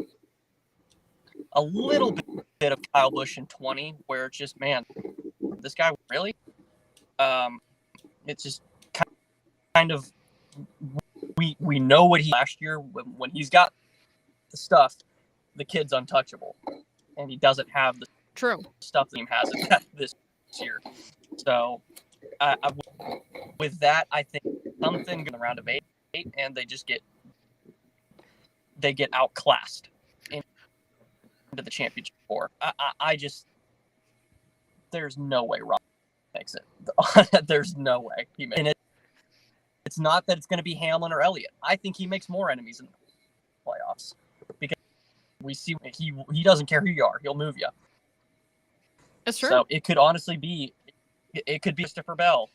Kyle Busch in 20, where it's just, man, this guy really, it's just kind of, we know what he last year when he's got the stuff, the kid's untouchable, and he doesn't have the True stuff the team has this year. So with that, I think something in the round of 8, and they just get outclassed into the championship 4. I just, there's no way Rob makes it. There's no way he makes it. It's not that it's going to be Hamlin or Elliott. I think he makes more enemies in the playoffs because we see he doesn't care who you are. He'll move you. That's true. So it could honestly be, it could be Christopher Bell.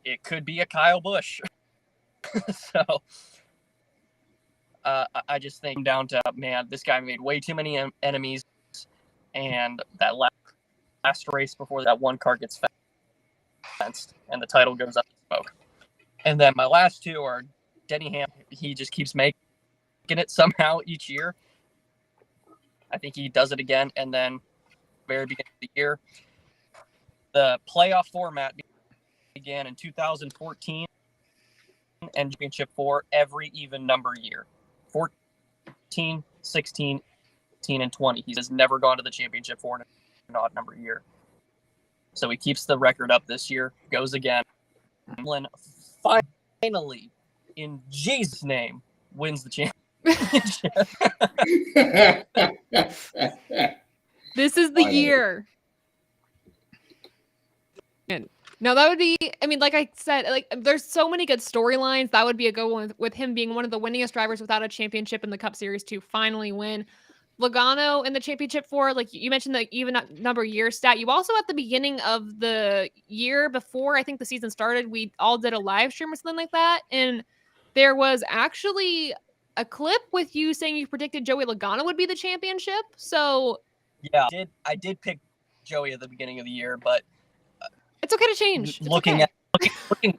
It could be a Kyle Busch. So I just think down to, man, this guy made way too many enemies, and that last race before that one car gets fenced and the title goes up in smoke. And then my last two are Denny Ham. He just keeps making it somehow each year. I think he does it again. And then very beginning of the year, the playoff format began in 2014 and championship 4 every even number year. 14, 16, 18, and 20. He has never gone to the championship 4 in an odd number year. So he keeps the record up this year, goes again. Hamlin finally, in Jesus' name, wins the championship. This is the Finally. year. Now that would be, I mean, like I said, like there's so many good storylines. That would be a good one with him being one of the winningest drivers without a championship in the Cup Series to finally win. Logano in the championship 4, like you mentioned the even number year stat. You also at the beginning of the year before I think the season started, we all did a live stream or something like that, and there was actually a clip with you saying you predicted Joey Logano would be the championship. So yeah, I did pick Joey at the beginning of the year, but it's okay to change. It's looking okay.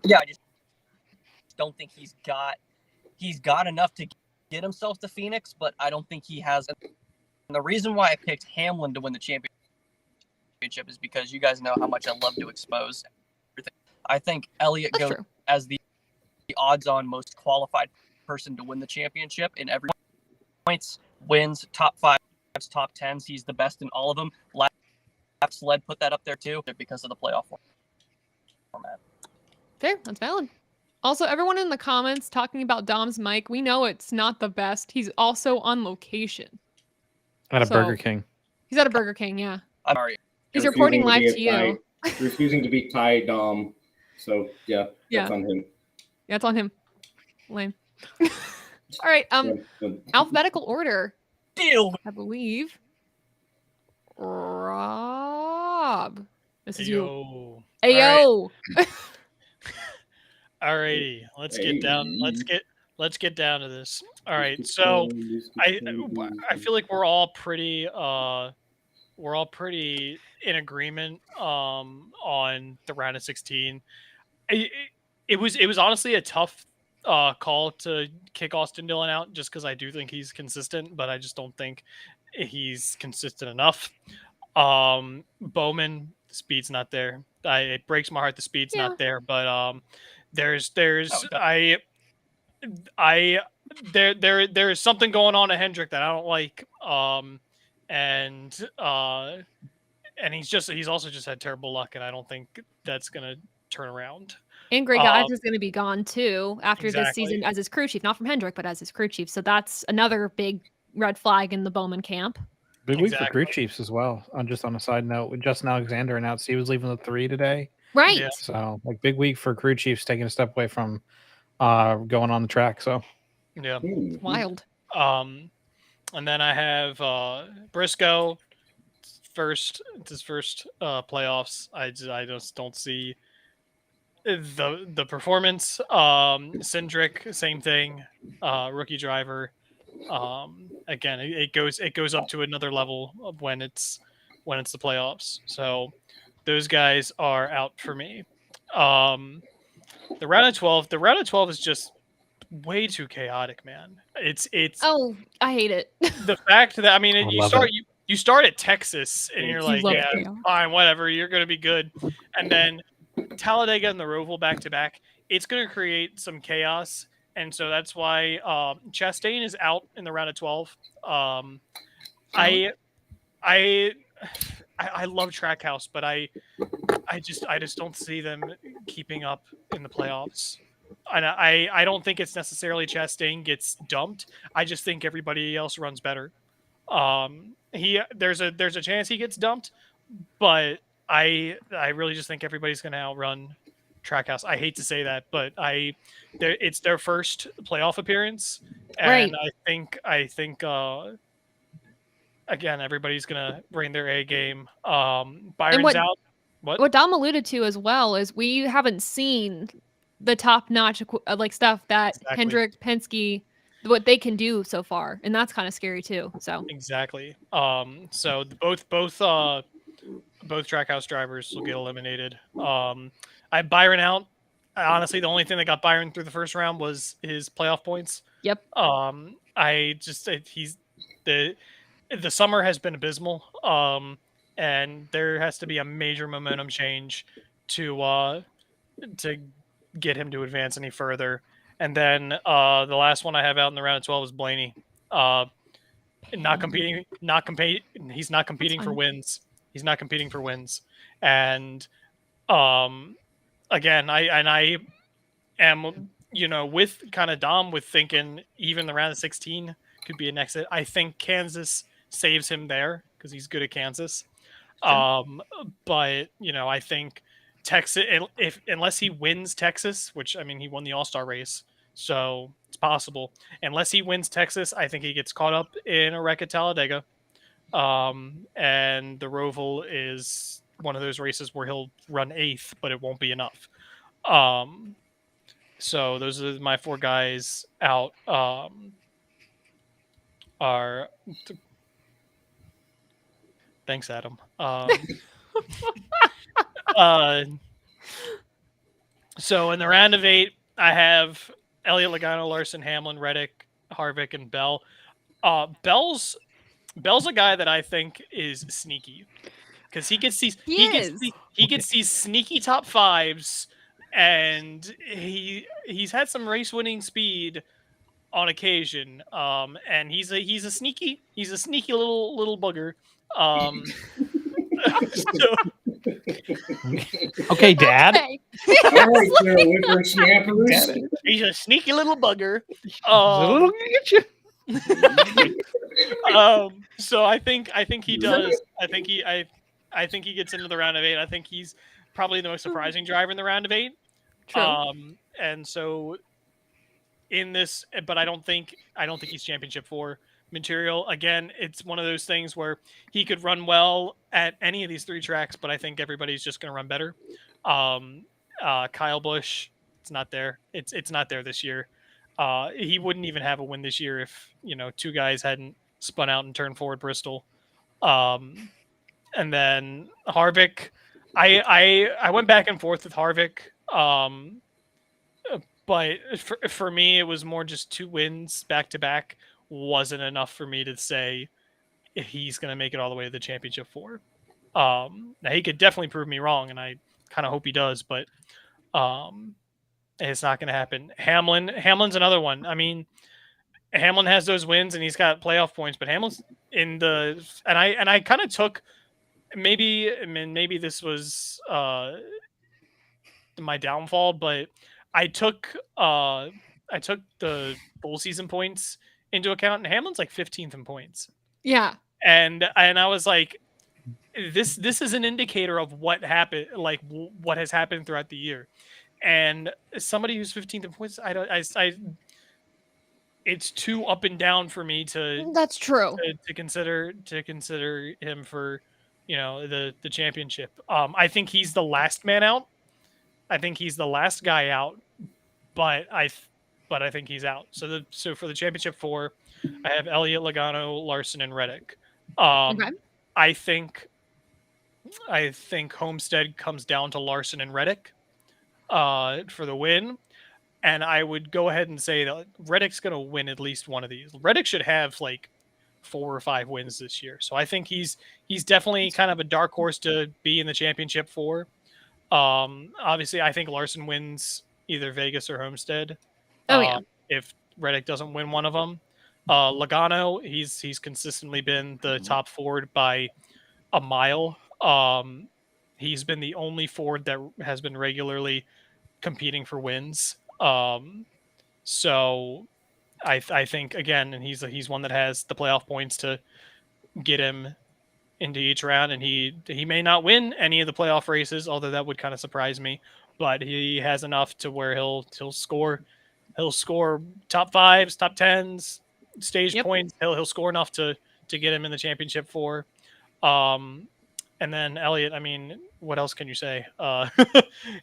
Yeah, I just don't think he's got enough to get himself to Phoenix, but I don't think he has. And the reason why I picked Hamlin to win the championship is because you guys know how much I love to expose everything. I think Elliott That's goes true. as the odds-on most qualified person to win the championship in every points, wins, top 5s, top 10s. He's the best in all of them. Laps led put that up there too because of the playoff format. Fair, that's valid. Also, everyone in the comments talking about Dom's mic, we know it's not the best. He's also on location. At a So- Burger King. He's at a Burger King, yeah. I'm sorry. He's Refusing reporting live be to you. refusing to be Ty Dom. So yeah, Yeah. that's on him. Yeah, it's on him. Lame. All right, Yeah. alphabetical order, Deal. I believe. Rob. This is you. Yo. Ayo. Alrighty, let's get down. Hey. Let's get down to this. All right, so I feel like we're all pretty in agreement on the round of 16. It was honestly a tough call to kick Austin Dillon out just because I do think he's consistent, but I just don't think he's consistent enough. Bowman, the speed's not there. It breaks my heart the speed's not there, but there's there's something going on at Hendrick that I don't like. And he's also just had terrible luck, and I don't think that's gonna turn around. And Greg Ives is going to be gone too after this Exactly. season as his crew chief, not from Hendrick, but as his crew chief. So that's another big red flag in the Bowman camp. Big week for Exactly. crew chiefs as well. Just on a side note, with Justin Alexander announced he was leaving the 3 today. Right. Yeah. So like big week for crew chiefs taking a step away from going on the track. So Yeah. Wild. And then I have Briscoe. It's his first playoffs. I just don't see the performance. Cindric, same thing. Rookie driver. Again, it goes up to another level of when it's the playoffs. So those guys are out for me. The round of 12 is just way too chaotic, man. It's Oh, I hate it. the fact that, I mean, I you love start it. you start at Texas and you're You like, love yeah, chaos. fine, whatever, you're gonna be good, and then Talladega and the Roval back to back, it's gonna create some chaos, and so that's why Chastain is out in the round of 12. I love Trackhouse, but I just don't see them keeping up in the playoffs. And I don't think it's necessarily Chastain gets dumped. I just think everybody else runs better. There's a chance he gets dumped, but I really just think everybody's going to outrun Trackhouse. I hate to say that, but it's their first playoff appearance, and Right. I think again, everybody's going to bring their A game. Byron's what- out. What? What Dom alluded to as well is we haven't seen the top-notch like stuff that Exactly. Hendrick, Penske, what they can do so far, and that's kind of scary too. So Exactly. So both Trackhouse drivers will get eliminated. I have Byron out. Honestly, the only thing that got Byron through the first round was his playoff points. Yep. He's the summer has been abysmal. And there has to be a major momentum change to get him to advance any further. And then the last one I have out in the round of 12 is Blaney. Not competing. He's not competing for wins. He's not competing for wins. And again, I am, with kind of Dom with thinking even the round of 16 could be an exit. I think Kansas saves him there because he's good at Kansas. But I think Texas, unless he wins Texas, which, I mean, he won the All-Star race, so it's possible. Unless he wins Texas, I think he gets caught up in a wreck at Talladega. And the Roval is one of those races where he'll run 8th, but it won't be enough. So those are my 4 guys out. Thanks, Adam. So in the round of 8, I have Elliott, Logano, Larson, Hamlin, Reddick, Harvick, and Bell. Bell's a guy that I think is sneaky because he gets these these sneaky top 5s, and he's had some race winning speed on occasion. And he's a sneaky little booger. So, Okay, Dad. Okay. All right, there, whippersnappers. he's a sneaky little bugger. So I think he does. I think he gets into the round of 8. I think he's probably the most surprising driver in the round of 8. True. And so in this, but I don't think he's championship 4 material. Again, it's one of those things where he could run well at any of these 3 tracks, but I think everybody's just going to run better. Kyle Busch, it's not there. It's not there this year. He wouldn't even have a win this year if 2 guys hadn't spun out and turned forward Bristol. And then Harvick, I went back and forth with Harvick. But for me, it was more just 2 wins back to back wasn't enough for me to say he's going to make it all the way to the championship 4. Now he could definitely prove me wrong, and I kind of hope he does, but it's not going to happen. Hamlin's another one. I mean, Hamlin has those wins and he's got playoff points, but Hamlin's in the and I kind of took maybe this was my downfall, but I took the full season points into account, and Hamlin's like 15th in points. Yeah. And I was like, this is an indicator of what happened, like what has happened throughout the year. And somebody who's 15th in points, it's too up and down for me to That's true. consider him for the championship. I think he's the last man out. I think he's the last guy out, but I think he's out. So for the championship 4, I have Elliott, Logano, Larson, and Reddick. Okay. I think Homestead comes down to Larson and Reddick for the win. And I would go ahead and say that Reddick's going to win at least one of these. Reddick should have like 4 or 5 wins this year. So I think he's definitely kind of a dark horse to be in the championship for. Obviously, I think Larson wins either Vegas or Homestead. Oh, yeah. If Reddick doesn't win one of them. Logano, he's consistently been the top Ford by a mile. He's been the only Ford that has been regularly competing for wins. So I think again, and he's one that has the playoff points to get him into each round, and he may not win any of the playoff races, although that would kind of surprise me. But he has enough to where he'll score top 5s, top 10s, stage points. He'll score enough to get him in the championship 4. And then Elliott, I mean, what else can you say?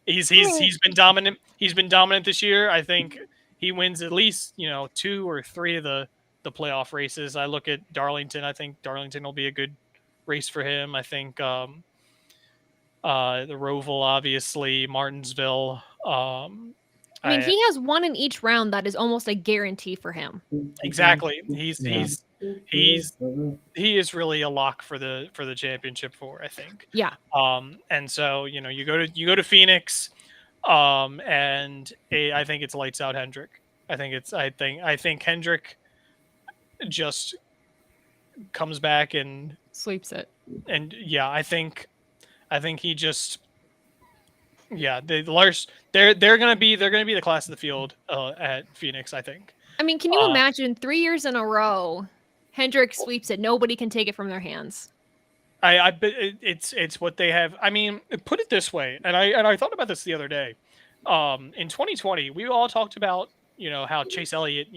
He's been dominant. He's been dominant this year. I think he wins at least 2 or 3 of the playoff races. I look at Darlington. I think Darlington will be a good race for him. I think the Roval, obviously, Martinsville. I mean, he has one in each round that is almost a guarantee for him. Exactly. He is really a lock for the championship 4, I think. Yeah. And so you go to Phoenix, and I think it's lights out Hendrick. I think Hendrick just comes back and Sweeps it. And yeah, I think he just they're gonna be the class of the field at Phoenix, I think. I mean, can you imagine 3 years in a row, Hendrick sweeps it, nobody can take it from their hands? I bet it's what they have. I mean, put it this way, and I thought about this the other day. In 2020, we all talked about how Chase Elliott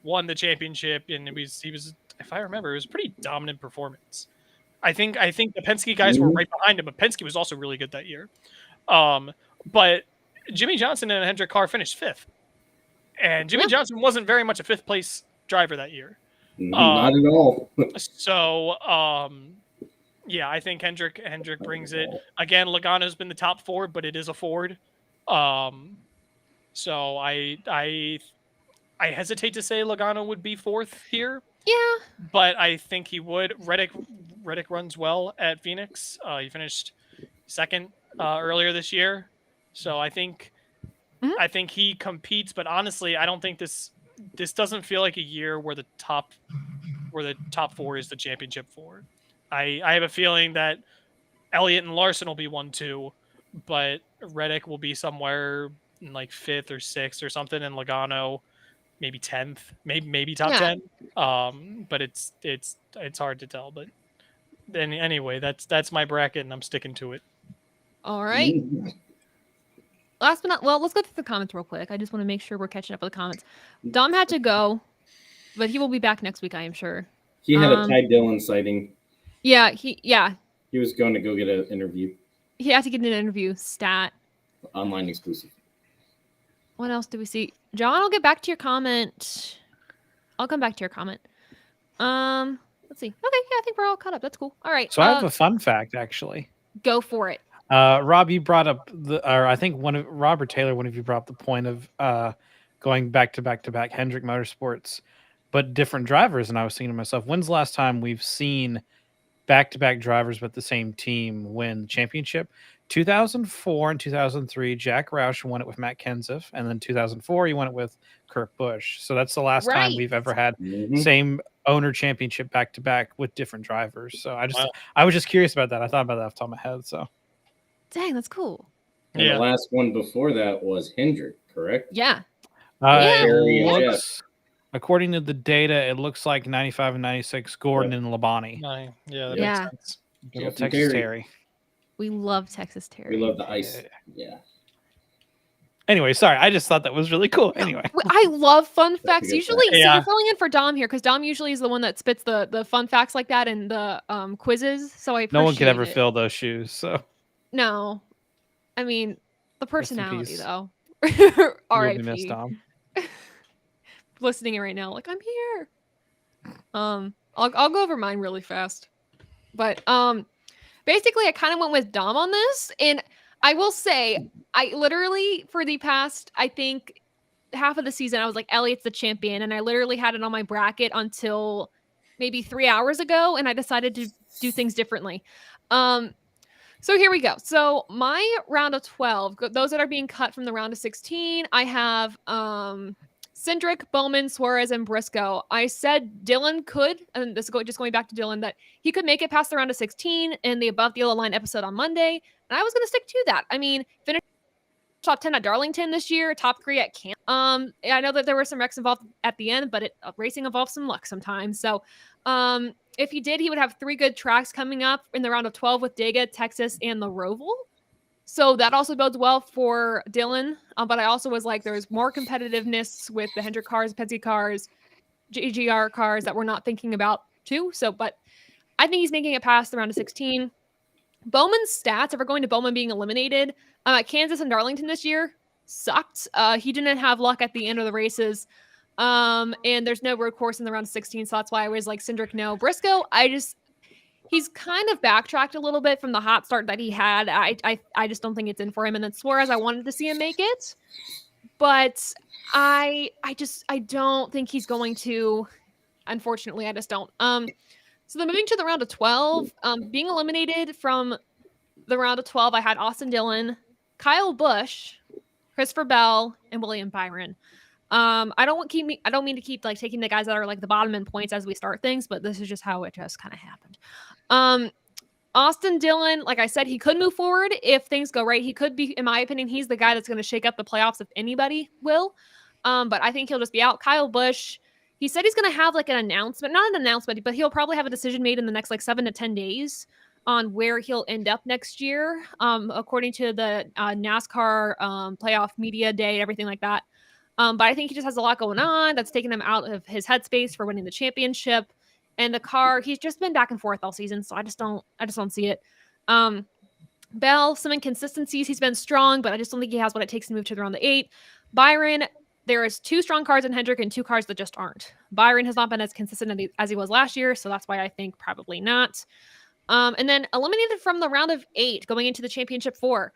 won the championship, and he was, if I remember, it was a pretty dominant performance. I think the Penske guys were right behind him, but Penske was also really good that year. But Jimmy Johnson and Hendrick Carr finished 5th, and Jimmy Johnson wasn't very much a 5th place driver that year. Not at all. So yeah, I think Hendrick brings it. Again, Logano's been the top Ford, but it is a Ford. So I hesitate to say Logano would be 4th here. Yeah. But I think he would. Reddick runs well at Phoenix. He finished 2nd earlier this year. So I think he competes, but honestly, I don't think this doesn't feel like a year where the top 4 is the championship 4. I have a feeling that Elliott and Larson will be 1-2, but Reddick will be somewhere in like 5th or 6th or something, and Logano maybe 10th, maybe top 10. But it's hard to tell. But then anyway, that's my bracket, and I'm sticking to it. All right. Last but not, well, let's go through the comments real quick. I just want to make sure we're catching up with the comments. Dom had to go, but he will be back next week, I am sure. He had a Ty Dillon sighting. Yeah, He was going to go get an interview. He had to get an interview. Stat. Online exclusive. What else do we see? John, I'll get back to your comment. I'll come back to your comment. Let's see. Okay, yeah, I think we're all caught up. That's cool. All right. So I have a fun fact, actually. Go for it. Rob, you brought up or I think Rob or Taylor, one of you brought up the point of going back to back Hendrick Motorsports, but different drivers. And I was thinking to myself, when's the last time we've seen back-to-back drivers but the same team win the championship? 2004 and 2003, Jack Roush won it with Matt Kenseth, and then 2004 he won it with Kurt Busch. So that's the last time we've ever had same owner championship back-to-back with different drivers. So I was just curious about that. I thought about that off the top of my head. So dang, that's cool. And the last one before that was Hendrick, correct? Yeah. According to the data, it looks like 95 and 96, Gordon and Labonte. Yeah, that makes sense. Little Texas Terry. We love Texas Terry. We love the ice. Yeah. Anyway, sorry. I just thought that was really cool. Anyway. I love fun facts. a good Usually, so Yeah. you're filling in for Dom here because Dom usually is the one that spits the fun facts like that in the quizzes. So I appreciate No one could ever it. fill those shoes. So No, I mean the Rest in personality peace. though. you will be missed, R.I.P. Dom. Listening right now, like I'm here. I'll go over mine really fast, but basically I kind of went with Dom on this, and I will say I literally for the past I think half of the season I was like Elliot's the champion, and I literally had it on my bracket until maybe 3 hours ago, and I decided to do things differently. So here we go. So my round of 12, those that are being cut from the round of 16, I have Cindric, Bowman, Suarez, and Briscoe. I said Dillon could, and this is just going back to Dillon, that he could make it past the round of 16 in the Above the Yellow Line episode on Monday, and I was going to stick to that. I mean, finish top 10 at Darlington this year, top 3 at camp. I know that there were some wrecks involved at the end, but racing involves some luck sometimes. So if he did, he would have 3 good tracks coming up in the round of 12 with Dega, Texas, and the Roval. So that also bodes well for Dillon. But I also was like, there's more competitiveness with the Hendrick cars, Penske cars, GGR cars that we're not thinking about too. So, but I think he's making it past the round of 16. Bowman's stats, if we're going to Bowman being eliminated, Kansas and Darlington this year sucked. He didn't have luck at the end of the races. And there's no road course in the round of 16, so that's why I was like Cindric no. Briscoe, he's kind of backtracked a little bit from the hot start that he had. I just don't think it's in for him. And then Suarez, I wanted to see him make it, but I don't think he's going to. Unfortunately, I just don't. So then moving to the round of 12, being eliminated from the round of 12, I had Austin Dillon, Kyle Busch, Christopher Bell, and William Byron. I don't mean to keep like taking the guys that are like the bottom end points as we start things, but this is just how it just kind of happened. Austin Dillon, like I said, he could move forward if things go right. He could be, in my opinion, he's the guy that's going to shake up the playoffs if anybody will. But I think he'll just be out. Kyle Busch, he said he's going to have like an announcement, not an announcement, but he'll probably have a decision made in the next like 7 to 10 days on where he'll end up next year, according to the NASCAR playoff media day, everything like that. But I think he just has a lot going on that's taking him out of his headspace for winning the championship. And the car, he's just been back and forth all season, so I just don't see it. Bell, some inconsistencies. He's been strong, but I just don't think he has what it takes to move to the round of 8. Byron, there is 2 strong cars in Hendrick and 2 cars that just aren't. Byron has not been as consistent as he was last year, so that's why I think probably not. And then eliminated from the round of 8, going into the championship 4.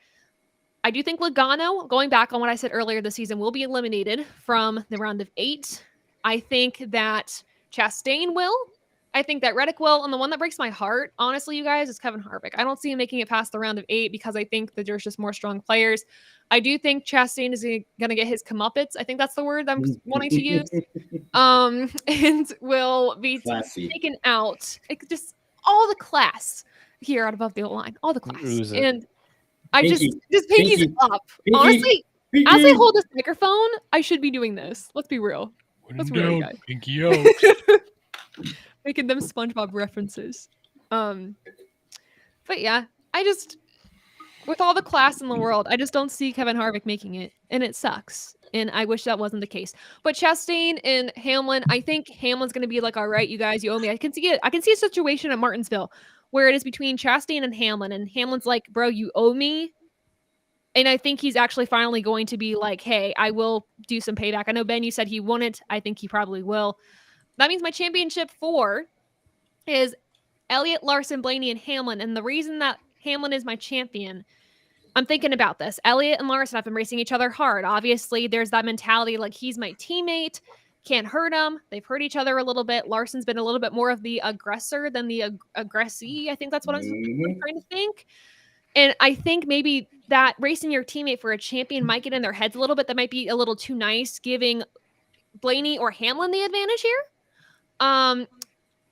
I do think Logano, going back on what I said earlier this season, will be eliminated from the round of 8. I think that Chastain will. I think that Reddick will. And the one that breaks my heart, honestly, you guys, is Kevin Harvick. I don't see him making it past the round of 8 because I think that there's just more strong players. I do think Chastain is going to get his comeuppance. I think that's the word I'm wanting to use. And will be taken out. Just all the class here out above the line. All the class. And I just pinky's up. Honestly, as I hold this microphone, I should be doing this. Let's be real. Let's be real, guys. Pinky out. Making them SpongeBob references. But yeah, with all the class in the world, I just don't see Kevin Harvick making it, and it sucks. And I wish that wasn't the case. But Chastain and Hamlin, I think Hamlin's going to be like, all right, you guys, you owe me. I can see it. I can see a situation at Martinsville where it is between Chastain and Hamlin's like, bro, you owe me. And I think he's actually finally going to be like, hey, I will do some payback. I know, Ben, you said he wouldn't. I think he probably will. That means my championship 4 is Elliott, Larson, Blaney, and Hamlin. And the reason that Hamlin is my champion, I'm thinking about this. Elliott and Larson have been racing each other hard. Obviously, there's that mentality like he's my teammate, can't hurt him. They've hurt each other a little bit. Larson's been a little bit more of the aggressor than the aggressee. I think that's what I'm trying to think. And I think maybe that racing your teammate for a champion might get in their heads a little bit. That might be a little too nice, giving Blaney or Hamlin the advantage here.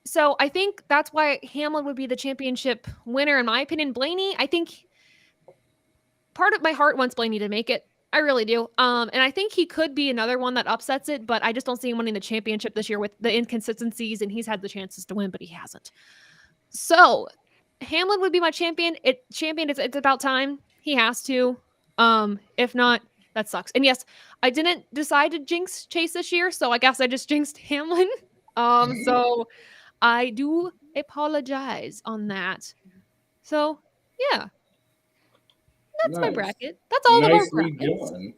So I think that's why Hamlin would be the championship winner, in my opinion. Blaney, I think part of my heart wants Blaney to make it. I really do. And I think he could be another one that upsets it, but I just don't see him winning the championship this year with the inconsistencies, and he's had the chances to win, but he hasn't. So Hamlin would be my champion. It's about time. He has to. If not, That sucks. And yes, I didn't decide to jinx Chase this year, so I guess I just jinxed Hamlin. So I do apologize on that. So yeah, that's my Nice. bracket. That's all of our Nicely brackets. done.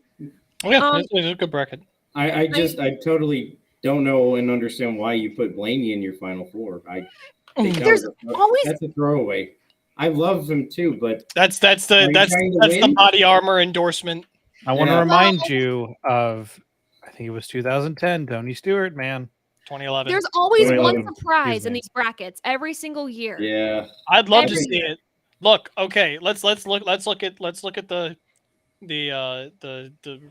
Yeah, Um, it's a good bracket. I totally don't know and understand why you put Blaney in your final four. I think There's always that's a throwaway. I love him too, but That's Are you trying to the win? body armor endorsement. I want to Yeah. remind Well- you of, I think it was 2010, Tony Stewart, man. 2011. there's always one 2011, surprise excuse in me. these brackets every single year. yeah, I'd love to Every see it. Look, okay, let's look at the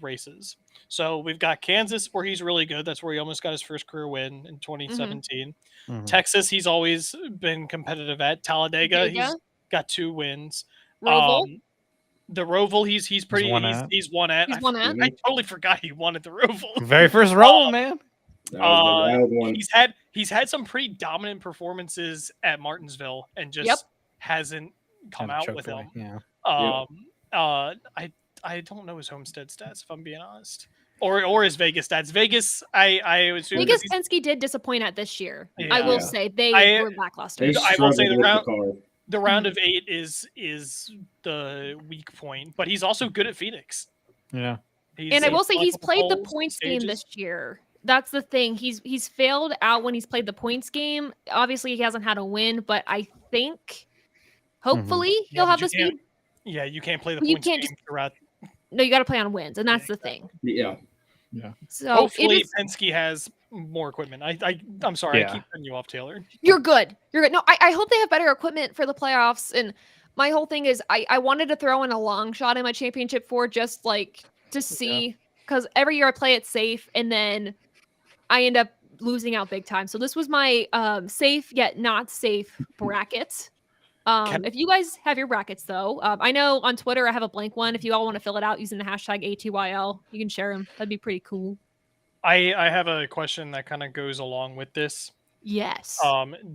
races. So we've got Kansas where he's really good. That's where he almost got his first career win in 2017. Mhm. Texas, he's always been competitive at. Talladega, he's Dega, got 2 wins. Roval, The Roval, he's pretty won he's, at. he's won at. he's one at. I totally forgot he won at the Roval. Very first roll, man. that was a wild one. He's had some pretty dominant performances at Martinsville and just Yep. hasn't come Kinda out choked with away, them. Yeah. I don't know his Homestead stats if I'm being honest, or his Vegas stats. Vegas, I assume Vegas he's- Penske did disappoint at this year. I Yeah. will Yeah. say they I- were lackluster. They I will say struggled the with round- car. the round of 8 is the weak point, but he's also good at Phoenix. Yeah. And I will say he's played the poles, points game stages. this year. That's the thing. He's failed out when he's played the points game. Obviously, he hasn't had a win, but I think hopefully Yeah, he'll but have you the can't- speed. Yeah, you can't play the You points can't game throughout. No, you got to play on wins, and that's the thing. Yeah, So Hopefully, it is, Penske has more equipment. I'm sorry, Yeah. I keep cutting you off, Taylor. you're good. You're good. No, I hope they have better equipment for the playoffs. And my whole thing is I wanted to throw in a long shot in my championship for just like to see, because every year I play it safe and then I end up losing out big time. So this was my safe yet not safe bracket. If you guys have your brackets though, I know on Twitter I have a blank one. If you all want to fill it out using the hashtag ATYL, you can share them. That'd be pretty cool. I have a question that kind of goes along with this. Yes.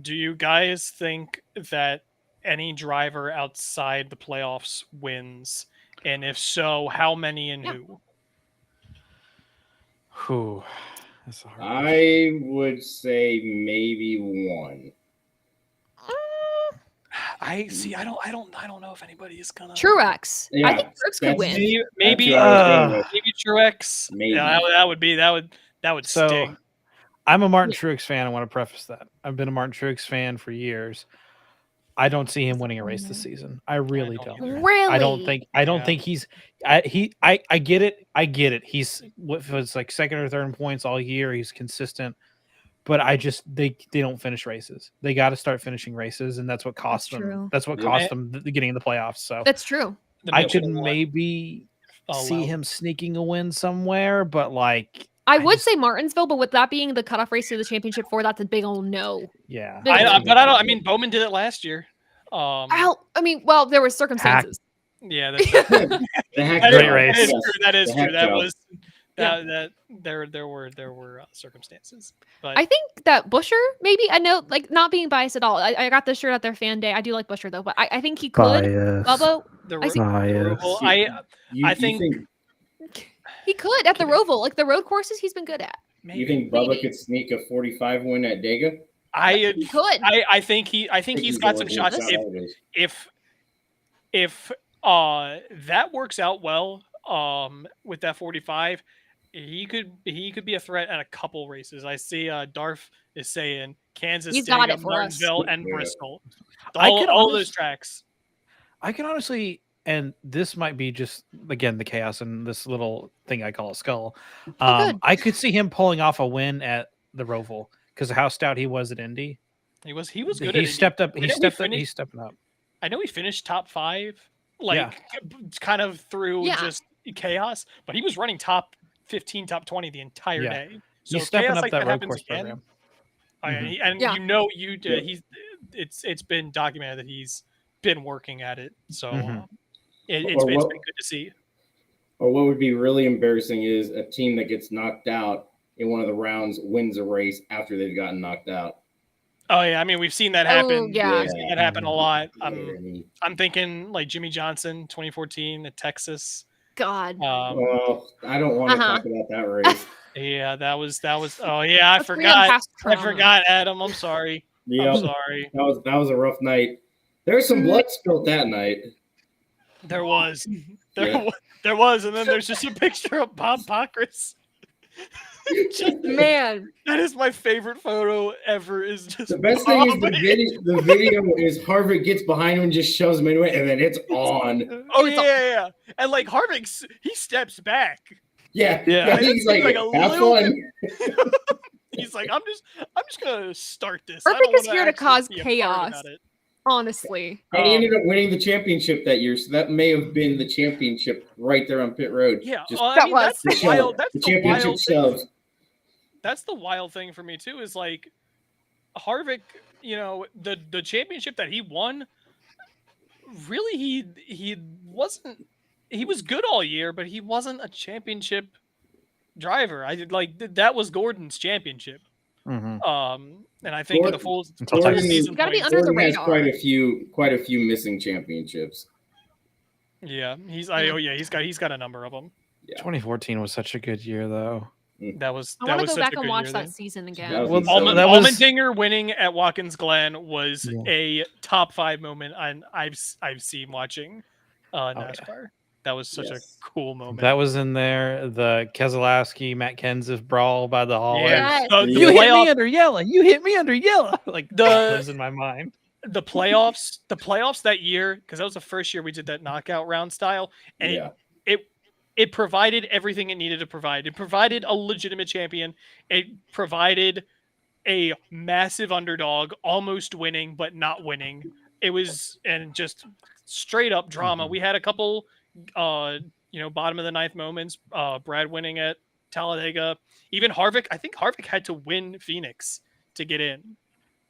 Do you guys think that any driver outside the playoffs wins? And if so, how many and Yeah. who? Whew. That's a hard question. I would say maybe one. I see. I don't know if anybody is gonna. Truex. I Yeah, think Truex could that's- win. Maybe That's who I was going with. maybe Truex. Maybe. Yeah, that would So sting. I'm a Martin Truex fan. I want to preface that. I've been a Martin Truex fan for years. I don't see him winning a race this season. I really don't don't. either. Really? I don't think he's I get it. I get it. He's what was like second or third in points all year. He's consistent. But I just they don't finish races. They got to start finishing races, and that's what cost That's them. true. That's what Yeah. cost them the getting in the playoffs. So That's true. The I Mitchell could one maybe see allowed. him sneaking a win somewhere, but like I I would just- say Martinsville, but with that being the cutoff race to the championship four, that's a big old no. yeah. Big But old I don't. I mean, Bowman did it last year. Well, there were circumstances. Yeah, that's, The heck Great job. race. Yes, That is the true. heck That job. was that there were circumstances, but I think that Busher, maybe, I know, like, not being biased at all. I got this shirt at their fan day. I do like Busher, though, but I think he could. Bubba, the I see- Roval, I think he could at the Roval. Like, the road courses he's been good at. maybe you think Bubba could sneak a 45 win at Dega? He could. I think he's got some shots. If that works out well with that 45, he could be a threat at a couple races. I see Darf is saying Kansas, He's got Dega, it for us. Martinsville, and Yeah. Bristol. I could All those tracks. I can honestly, and this might be just again the chaos and this little thing I call a skull. good. I could see him pulling off a win at the Roval because of how stout he was at Indy. He was good. He at stepped up. I He know we stepped up. finished- He's stepping up. I know he finished top 5, like Yeah. kind of through Yeah. just chaos, but he was running top 15, top 20 the entire Yeah. day. So He's if stepping chaos up like that that road happens course again, program. and Yeah. Yeah. he's it's been documented that he's been working at it. So Mhm. it's Or been what- good to see. Or what would be really embarrassing is a team that gets knocked out in one of the rounds wins a race after they've gotten knocked out. Oh yeah, I mean we've seen that happen. yeah. We've seen that happen a lot. Yeah, I mean, I'm thinking like Jimmy Johnson, 2014 at Texas. God. Well, I don't want to talk about that race. Yeah, that was. Oh yeah, I Let's bring forgot. up past I trauma. forgot, Adam. I'm sorry. Yeah, I'm sorry. that was a rough night. There was some blood spilled that night. There was. Yeah. There was, and then there's just a picture of Bob Pockrass. Man. That is my favorite photo ever. Is just The best thing is Bob. the video is Harvick gets behind him and just shoves him into it, and then it's on. Oh yeah. And like Harvick, he steps back. Yeah. He's like a have little fun. He's like, I'm just gonna start this. Harvick is here to cause chaos. Honestly. And he ended up winning the championship that year, so that may have been the championship right there on pit road. Yeah, Just I mean, that's the the wild. That's the the championship wild shove. thing. That's the wild thing for me too. Is like Harvick, the championship that he won. Really, he wasn't. He was good all year, but he wasn't a championship driver. I did like that was Gordon's championship. Mm-hmm. And I think Gordon, the full Gordon, season gotta be points. under the Gordon has radar. quite a few missing championships. Yeah, he's got a number of them. Yeah. 2014 was such a good year, though. That was. I That want to was go such back a and good watch year that then. season again. That was Well, insane. that was- Allmendinger winning at Watkins Glen was Yeah. a top 5 moment I've seen watching NASCAR. yeah. That was such Yes. a cool moment. That was in there. The Keselowski, Matt Kenseth brawl by the hall. Yes. The You hit me playoff- under yellow. You hit me under yellow. Like The- that lives in my mind. the playoffs that year, because that was the first year we did that knockout round style, and Yeah. it provided everything it needed to provide. It provided a legitimate champion. It provided a massive underdog, almost winning but not winning. It was and just straight up drama. Mhm. We had a couple, bottom of the ninth moments. Brad winning at Talladega. Even Harvick. I think Harvick had to win Phoenix to get in.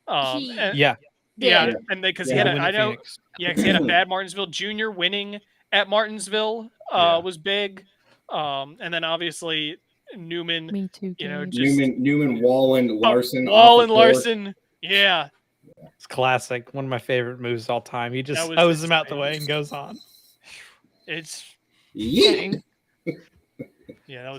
He- And- Yeah. yeah, Yeah. and because Yeah, he had Win I at know. Phoenix. Yeah, because he had a bad Martinsville Junior winning at Martinsville Yeah. was big. And then obviously Newman, Me too. just Newman, Wallen, Larson, Wall off and the course. Larson. Yeah. It's classic. One of my favorite moves of all time. He just That was throws him out the insane. way and goes on. It's Yeah.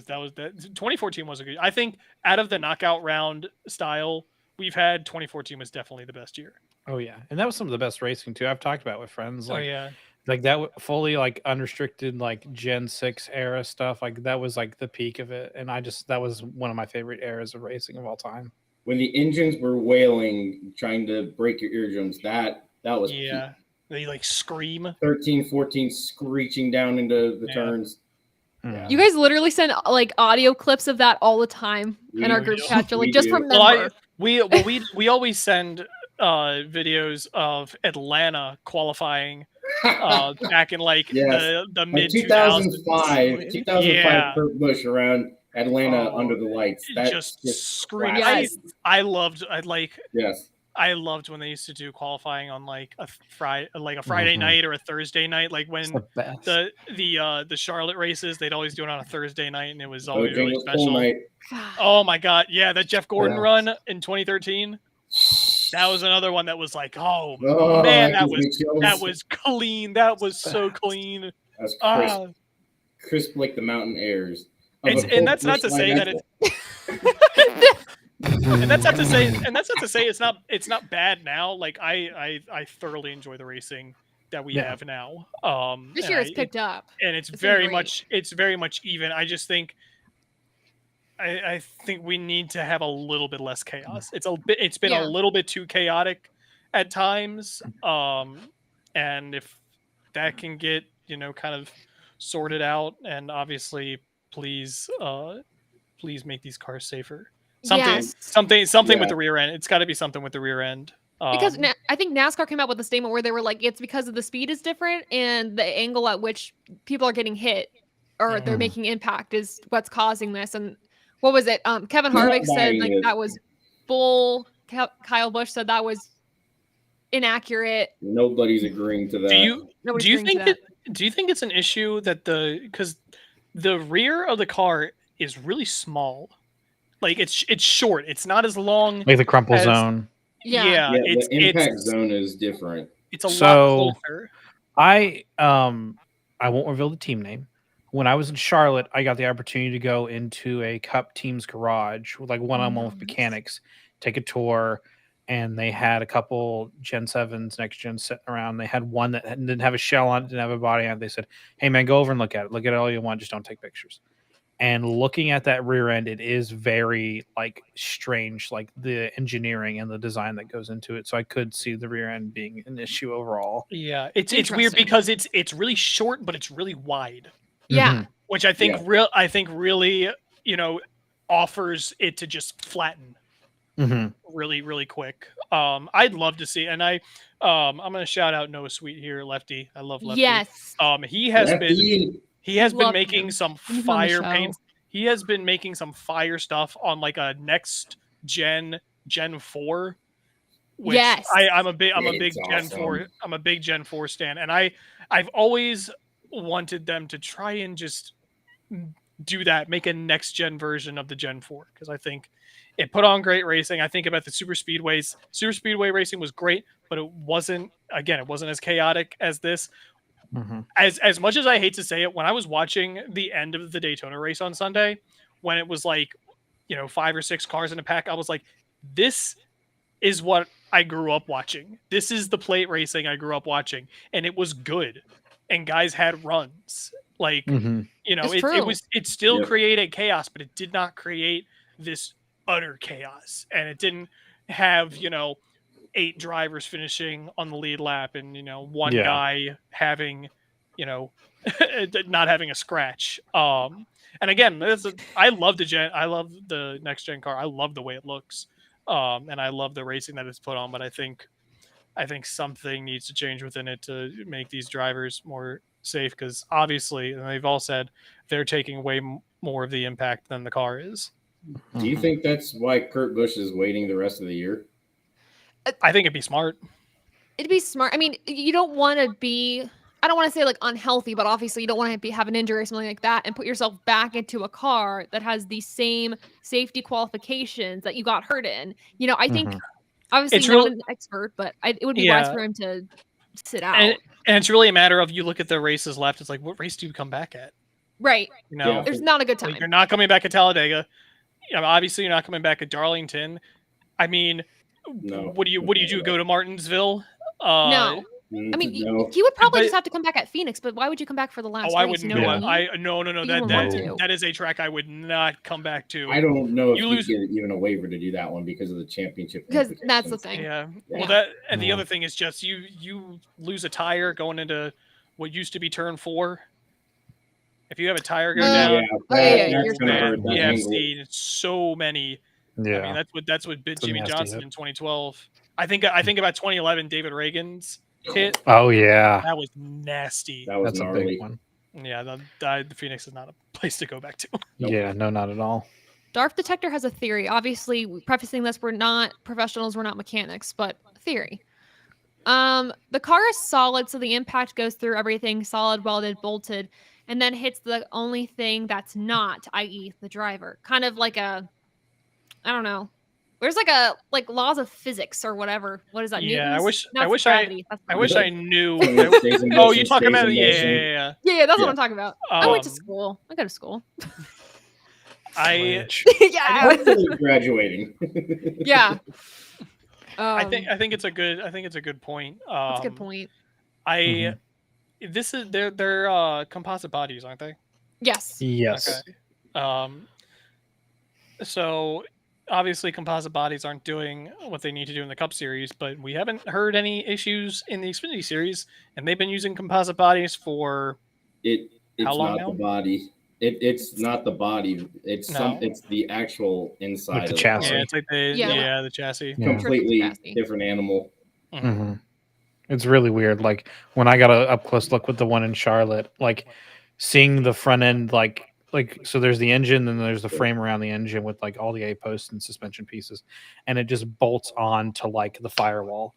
that 2014 was a good. I think out of the knockout round style we've had, 2014 was definitely the best year. Oh yeah, and that was some of the best racing too. I've talked about with friends. Like, yeah. like that fully like unrestricted like Gen 6 era stuff. Like that was like the peak of it, and that was one of my favorite eras of racing of all time. When the engines were wailing, trying to break your eardrums, that was Yeah. They like scream. 13, 14 screeching down into the Yeah. turns. Mhm. You guys literally send like audio clips of that all the time in our We group do. chat. You're like, We just do. remember. We always send videos of Atlanta qualifying back in like Yes. the Like mid 2005, 2005 Yeah. Kurt Busch around Atlanta Oh, under the lights. That just screaming. Yes. I loved Yes. I loved when they used to do qualifying on like a Friday Mhm. night or a Thursday night, like when It's the best. the Charlotte races, they'd always do it on a Thursday night, and it was Oh, always really Jingles special. Pool night. God. Oh my god, yeah, that Jeff Gordon Yeah. run in 2013. That was another one that was like, oh Oh, man, gives me chills. that was clean. That was so clean. That's crisp, Ah, crisp like the mountain airs. of It's- a and full that's not to Busch say line that axle. and that's not to say it's not bad now. Like I thoroughly enjoy the racing that we Yeah. have now. This and year it's I- picked up. and it's It's been very great. much even. I just think I think we need to have a little bit less chaos. It's been Yeah. a little bit too chaotic at times. And if that can get, kind of sorted out, and obviously please make these cars safer. Yes. Something Yeah. with the rear end. It's got to be something with the rear end. Because I think NASCAR came out with a statement where they were like, it's because of the speed is different and the angle at which people are getting hit or they're Mhm. making impact is what's causing this. And what was it? Kevin Not Harvick said buying like it. that was bull. Kyle Busch said that was inaccurate. Nobody's agreeing to that. Nobody's do you agreeing to think that. do you think it's an issue that because the rear of the car is really small, like it's short, it's not as long. Like the crumple as- zone. Yeah. Yeah, it's the impact zone is different. it's a So- lot closer. I won't reveal the team name. when I was in Charlotte, I got the opportunity to go into a Cup Team's garage with like one-on-one with Nice. mechanics, take a tour, and they had a couple Gen 7s, next gen sitting around. They had one that didn't have a shell on it, didn't have a body on it. They said, hey man, go over and look at it. Look at it all you want, just don't take pictures. And looking at that rear end, it is very like strange, like the engineering and the design that goes into it. So I could see the rear end being an issue overall. Yeah, it's weird Interesting. because it's really short, but it's really wide, Yeah. which I think Yeah. really offers it to just flatten Mm-hmm. really really quick. I'd love to see, and I'm gonna shout out Noah Sweet here, Lefty. I love Lefty. Yes. He has been Lefty. been Love making him. some We need him on the fire show. paints. He has been making some fire stuff on like a next Gen 4. Which Yes. I'm a big It's Gen awesome. 4. I'm a big Gen 4 stan, and I've always wanted them to try and just do that, make a next gen version of the Gen 4, because I think it put on great racing. I think about the super speedways. Super speedway racing was great, but it wasn't as chaotic as this. Mm-hmm. As much as I hate to say it, when I was watching the end of the Daytona race on Sunday, when it was like 5 or 6 cars in a pack, I was like, this is what I grew up watching. This is the plate racing I grew up watching, and it was good, and guys had runs. Like Mm-hmm. it still Yeah. created chaos, but it did not create this utter chaos, and it didn't have 8 drivers finishing on the lead lap and one Yeah. guy having not having a scratch. And again, I love the next gen car. I love the way it looks, and I love the racing that it's put on. But I think something needs to change within it to make these drivers more safe, because obviously, and they've all said, they're taking way more of the impact than the car is. Do you think that's why Kurt Busch is waiting the rest of the year? I think it'd be smart. It'd be smart. I mean, you don't want to be. I don't want to say like unhealthy, but obviously you don't want to have an injury or something like that and put yourself back into a car that has the same safety qualifications that you got hurt in. I think Mhm. obviously It's not real- an expert, but it would be wise Yeah. for him to sit out. And it's really a matter of, you look at the races left, it's like, what race do you come back at? Right. Yeah. There's not a good time. Like, you're not coming back at Talladega. Obviously you're not coming back at Darlington. I mean, No. what do you do? Go to Martinsville? No. I mean, No. he would probably But- just have to come back at Phoenix, but why would you come back for the last I race? wouldn't You know do what it. I mean? No. You wouldn't want to. That is a track I would not come back to. I don't know if You you lose- get even a waiver to do that one because of the championship. Because that's the implications. thing. Yeah. Yeah. Well, that and the Yeah. other thing is just you lose a tire going into what used to be turn 4. If you have a tire go down, Yeah, yeah, that's you're gonna screwed. hurt we that have angle. seen so many. Yeah. I mean, that's what bit It's a Jimmy nasty Johnson hit. in 2012. I think about 2011, David Reagan's hit. Oh yeah, That was nasty. That was that's a gnarly. big one. Yeah, the Phoenix is not a place to go back to. Nope. Yeah, no, not at all. Darth Detector has a theory. Obviously, prefacing this, we're not professionals, we're not mechanics, but theory. The car is solid, so the impact goes through everything, solid, welded, bolted, and then hits the only thing that's not, i.e., the driver. Kind of like I don't know. There's like laws of physics or whatever. What is that? Yeah, Newton's? I No, wish it's gravity. That's I not wish it. I knew. When it stays in Oh, motion, you talking stays about in yeah, motion. Yeah, that's what Yeah. I'm talking about. I went to Um, school. I go to school. I Yeah. Hopefully graduating. Yeah. I think it's a good point. That's a good point. This is they're composite bodies, aren't they? Yes. Yes. Okay. So obviously composite bodies aren't doing what they need to do in the Cup Series, but we haven't heard any issues in the Xfinity Series, and they've been using composite bodies for It's How long not now? the body. It's not the body. It's No. it's the actual inside Like the of chassis. yeah, it's like the Yeah. the chassis. Yeah. Completely Chassis. different animal. hmm It's really weird. Like when I got a up close look with the one in Charlotte, like seeing the front end, like so there's the engine, and there's the frame around the engine with like all the A posts and suspension pieces, and it just bolts on to like the firewall.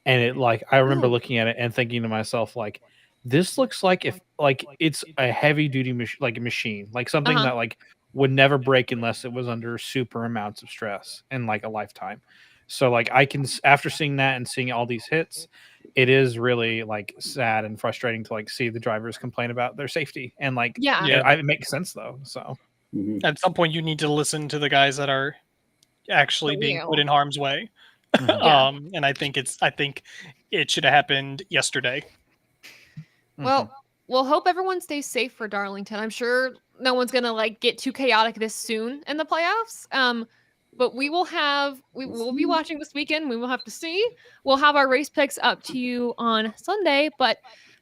And it like I remember Oh. looking at it and thinking to myself, like, this looks like if like it's a heavy duty machine, like something Uh-huh. that like would never break unless it was under super amounts of stress in like a lifetime. So like after seeing that and seeing all these hits, it is really like sad and frustrating to like see the drivers complain about their safety, and like Yeah. it makes sense though. So Mhm. At some point, you need to listen to the guys that are actually being real. put in harm's way. Yeah. And I think it should have happened yesterday. Well, we'll hope everyone stays safe for Darlington. I'm sure no one's gonna like get too chaotic this soon in the playoffs. But we will be watching this weekend. We will have to see. We'll have our race picks up to you on Sunday. But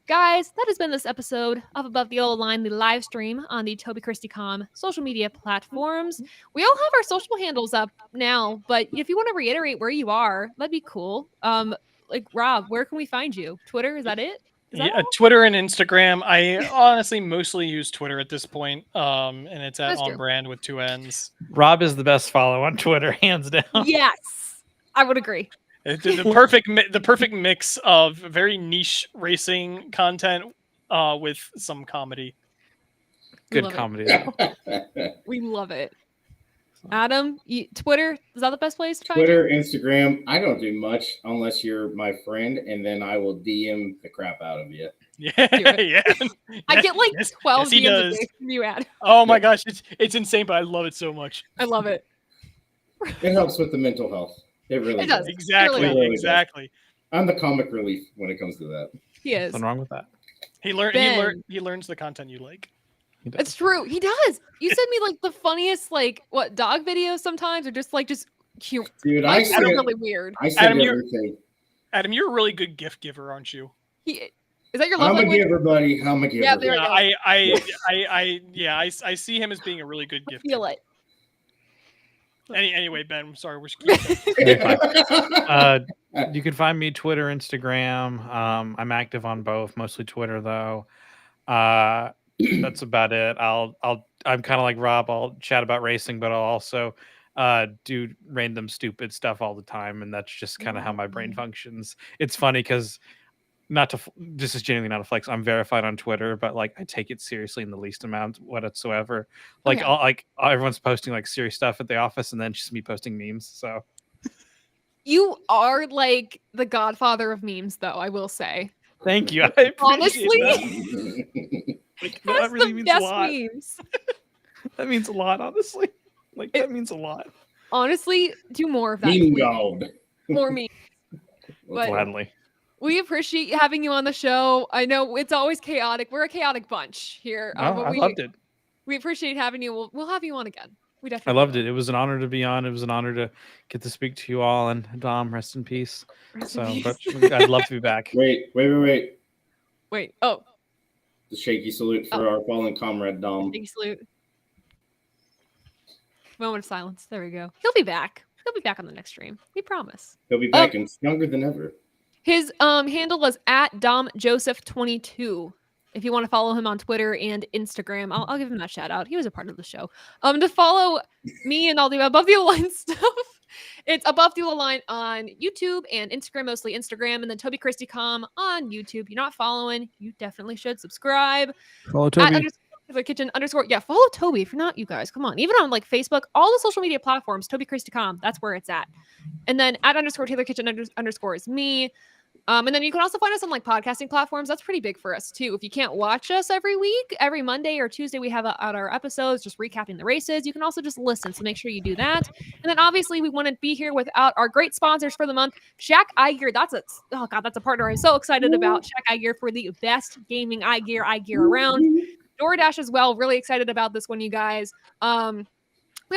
guys, that has been this episode of Above the Yellow Line, the live stream on the Toby Christie.com social media platforms. We all have our social handles up now, but if you want to reiterate where you are, that'd be cool. Like Rob, where can we find you? Twitter, is that it? Is that all? Twitter and Instagram. I honestly mostly use Twitter at this point. And it's at That's On true. Brand with 2 N's. Rob is the best follow on Twitter, hands down. Yes, I would agree. The perfect mix of very niche racing content with some comedy. Good Love it. comedy. We love it. Adam, Twitter, is that the best place to find you? Twitter, Instagram. I don't do much unless you're my friend, and then I will DM the crap out of you. Yeah, it. yeah. I get like Yes, 12 yes, he DMs a does. day from you, Adam. Oh my gosh, it's insane, but I love it so much. I love it. It helps with the mental health. It really It does. does. Exactly, Really does. exactly. I'm the comic relief when it comes to that. He is. Nothing wrong with that. He learns the content you like. He does. It's true. He does. You send me like the funniest like dog videos sometimes, or just cute. Dude, Like, I that's send, really weird. I send Adam, you're- everything. Adam, you're a really good gift giver, aren't you? Is that your love I'm a language? giver, buddy. I'm a giver. Yeah, there we Yeah, go. I see him as being a really good gift Feel giver. it. Anyway, Ben, I'm sorry. You can find me Twitter, Instagram. I'm active on both, mostly Twitter though. That's about it. I'm kind of like Rob. I'll chat about racing, but I'll also do random stupid stuff all the time, and that's just kind of how my brain functions. It's funny because this is genuinely not a flex. I'm verified on Twitter, but like I take it seriously in the least amount whatsoever. Like everyone's posting like serious stuff at the office, and then just me posting memes. So You are like the godfather of memes, though, I will say. thank you. I appreciate Honestly? that. Like, That's that really the means best a lot. memes. That means a lot, honestly. Like that means a lot. Honestly, do more of that. Meme please. gold. More memes. But- Gladly. We appreciate having you on the show. I know it's always chaotic. We're a chaotic bunch here. No, but I loved it. We appreciate having you. We'll have you on again. We I definitely loved will. it. It was an honor to be on. It was an honor to get to speak to you all. And Dom, rest in peace. Rest in So, peace. but I'd love to be back. Wait. Wait. Oh, The shaky salute for our fallen comrade, Dom. big salute. Moment of silence. There we go. He'll be back. He'll be back on the next stream. We promise. He'll be back and younger than ever. His handle was at DomJoseph22. If you want to follow him on Twitter and Instagram, I'll give him that shout out. He was a part of the show. To follow me and all the Above the Line stuff, it's Above the Line on YouTube and Instagram, mostly Instagram, and then Toby Christie.com on YouTube. If you're not following, you definitely should subscribe. Follow The kitchen _ yeah, follow Toby if you're not, you guys. Come on. Even on like Facebook, all the social media platforms, Toby Christie.com, that's where it's at. And then at _ Taylor Kitchen _ is me. And then you can also find us on like podcasting platforms. That's pretty big for us too. If you can't watch us every week, every Monday or Tuesday, we have out our episodes just recapping the races. You can also just listen. So make sure you do that. And then obviously we wouldn't be here without our great sponsors for the month. Shaq Eye Gear. That's a partner I'm so excited about. Shaq Eye Gear for the best gaming eye gear around. DoorDash as well. Really excited about this one, you guys. We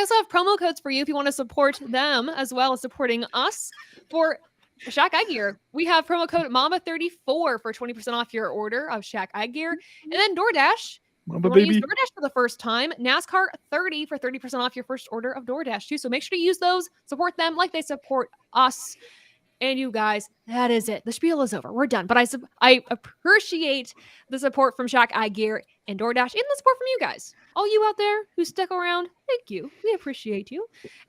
also have promo codes for you if you want to support them as well as supporting us. For Shaq Eye Gear, we have promo code MAMA34 for 20% off your order of Shaq Eye Gear. And then DoorDash, Mamba you want to use baby. DoorDash for the first time, NASCAR 30 for 30% off your first order of DoorDash too. So make sure to use those, support them like they support us. And you guys, that is it. The spiel is over. We're done. But I appreciate the support from Shaq Eye Gear and DoorDash and the support from you guys. All you out there who stuck around, thank you. We appreciate you.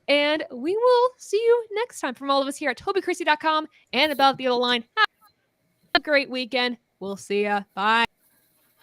And we will see you next time from all of us here at TobyChristie.com and Above the Yellow Line. Have a great weekend. We'll see ya. Bye.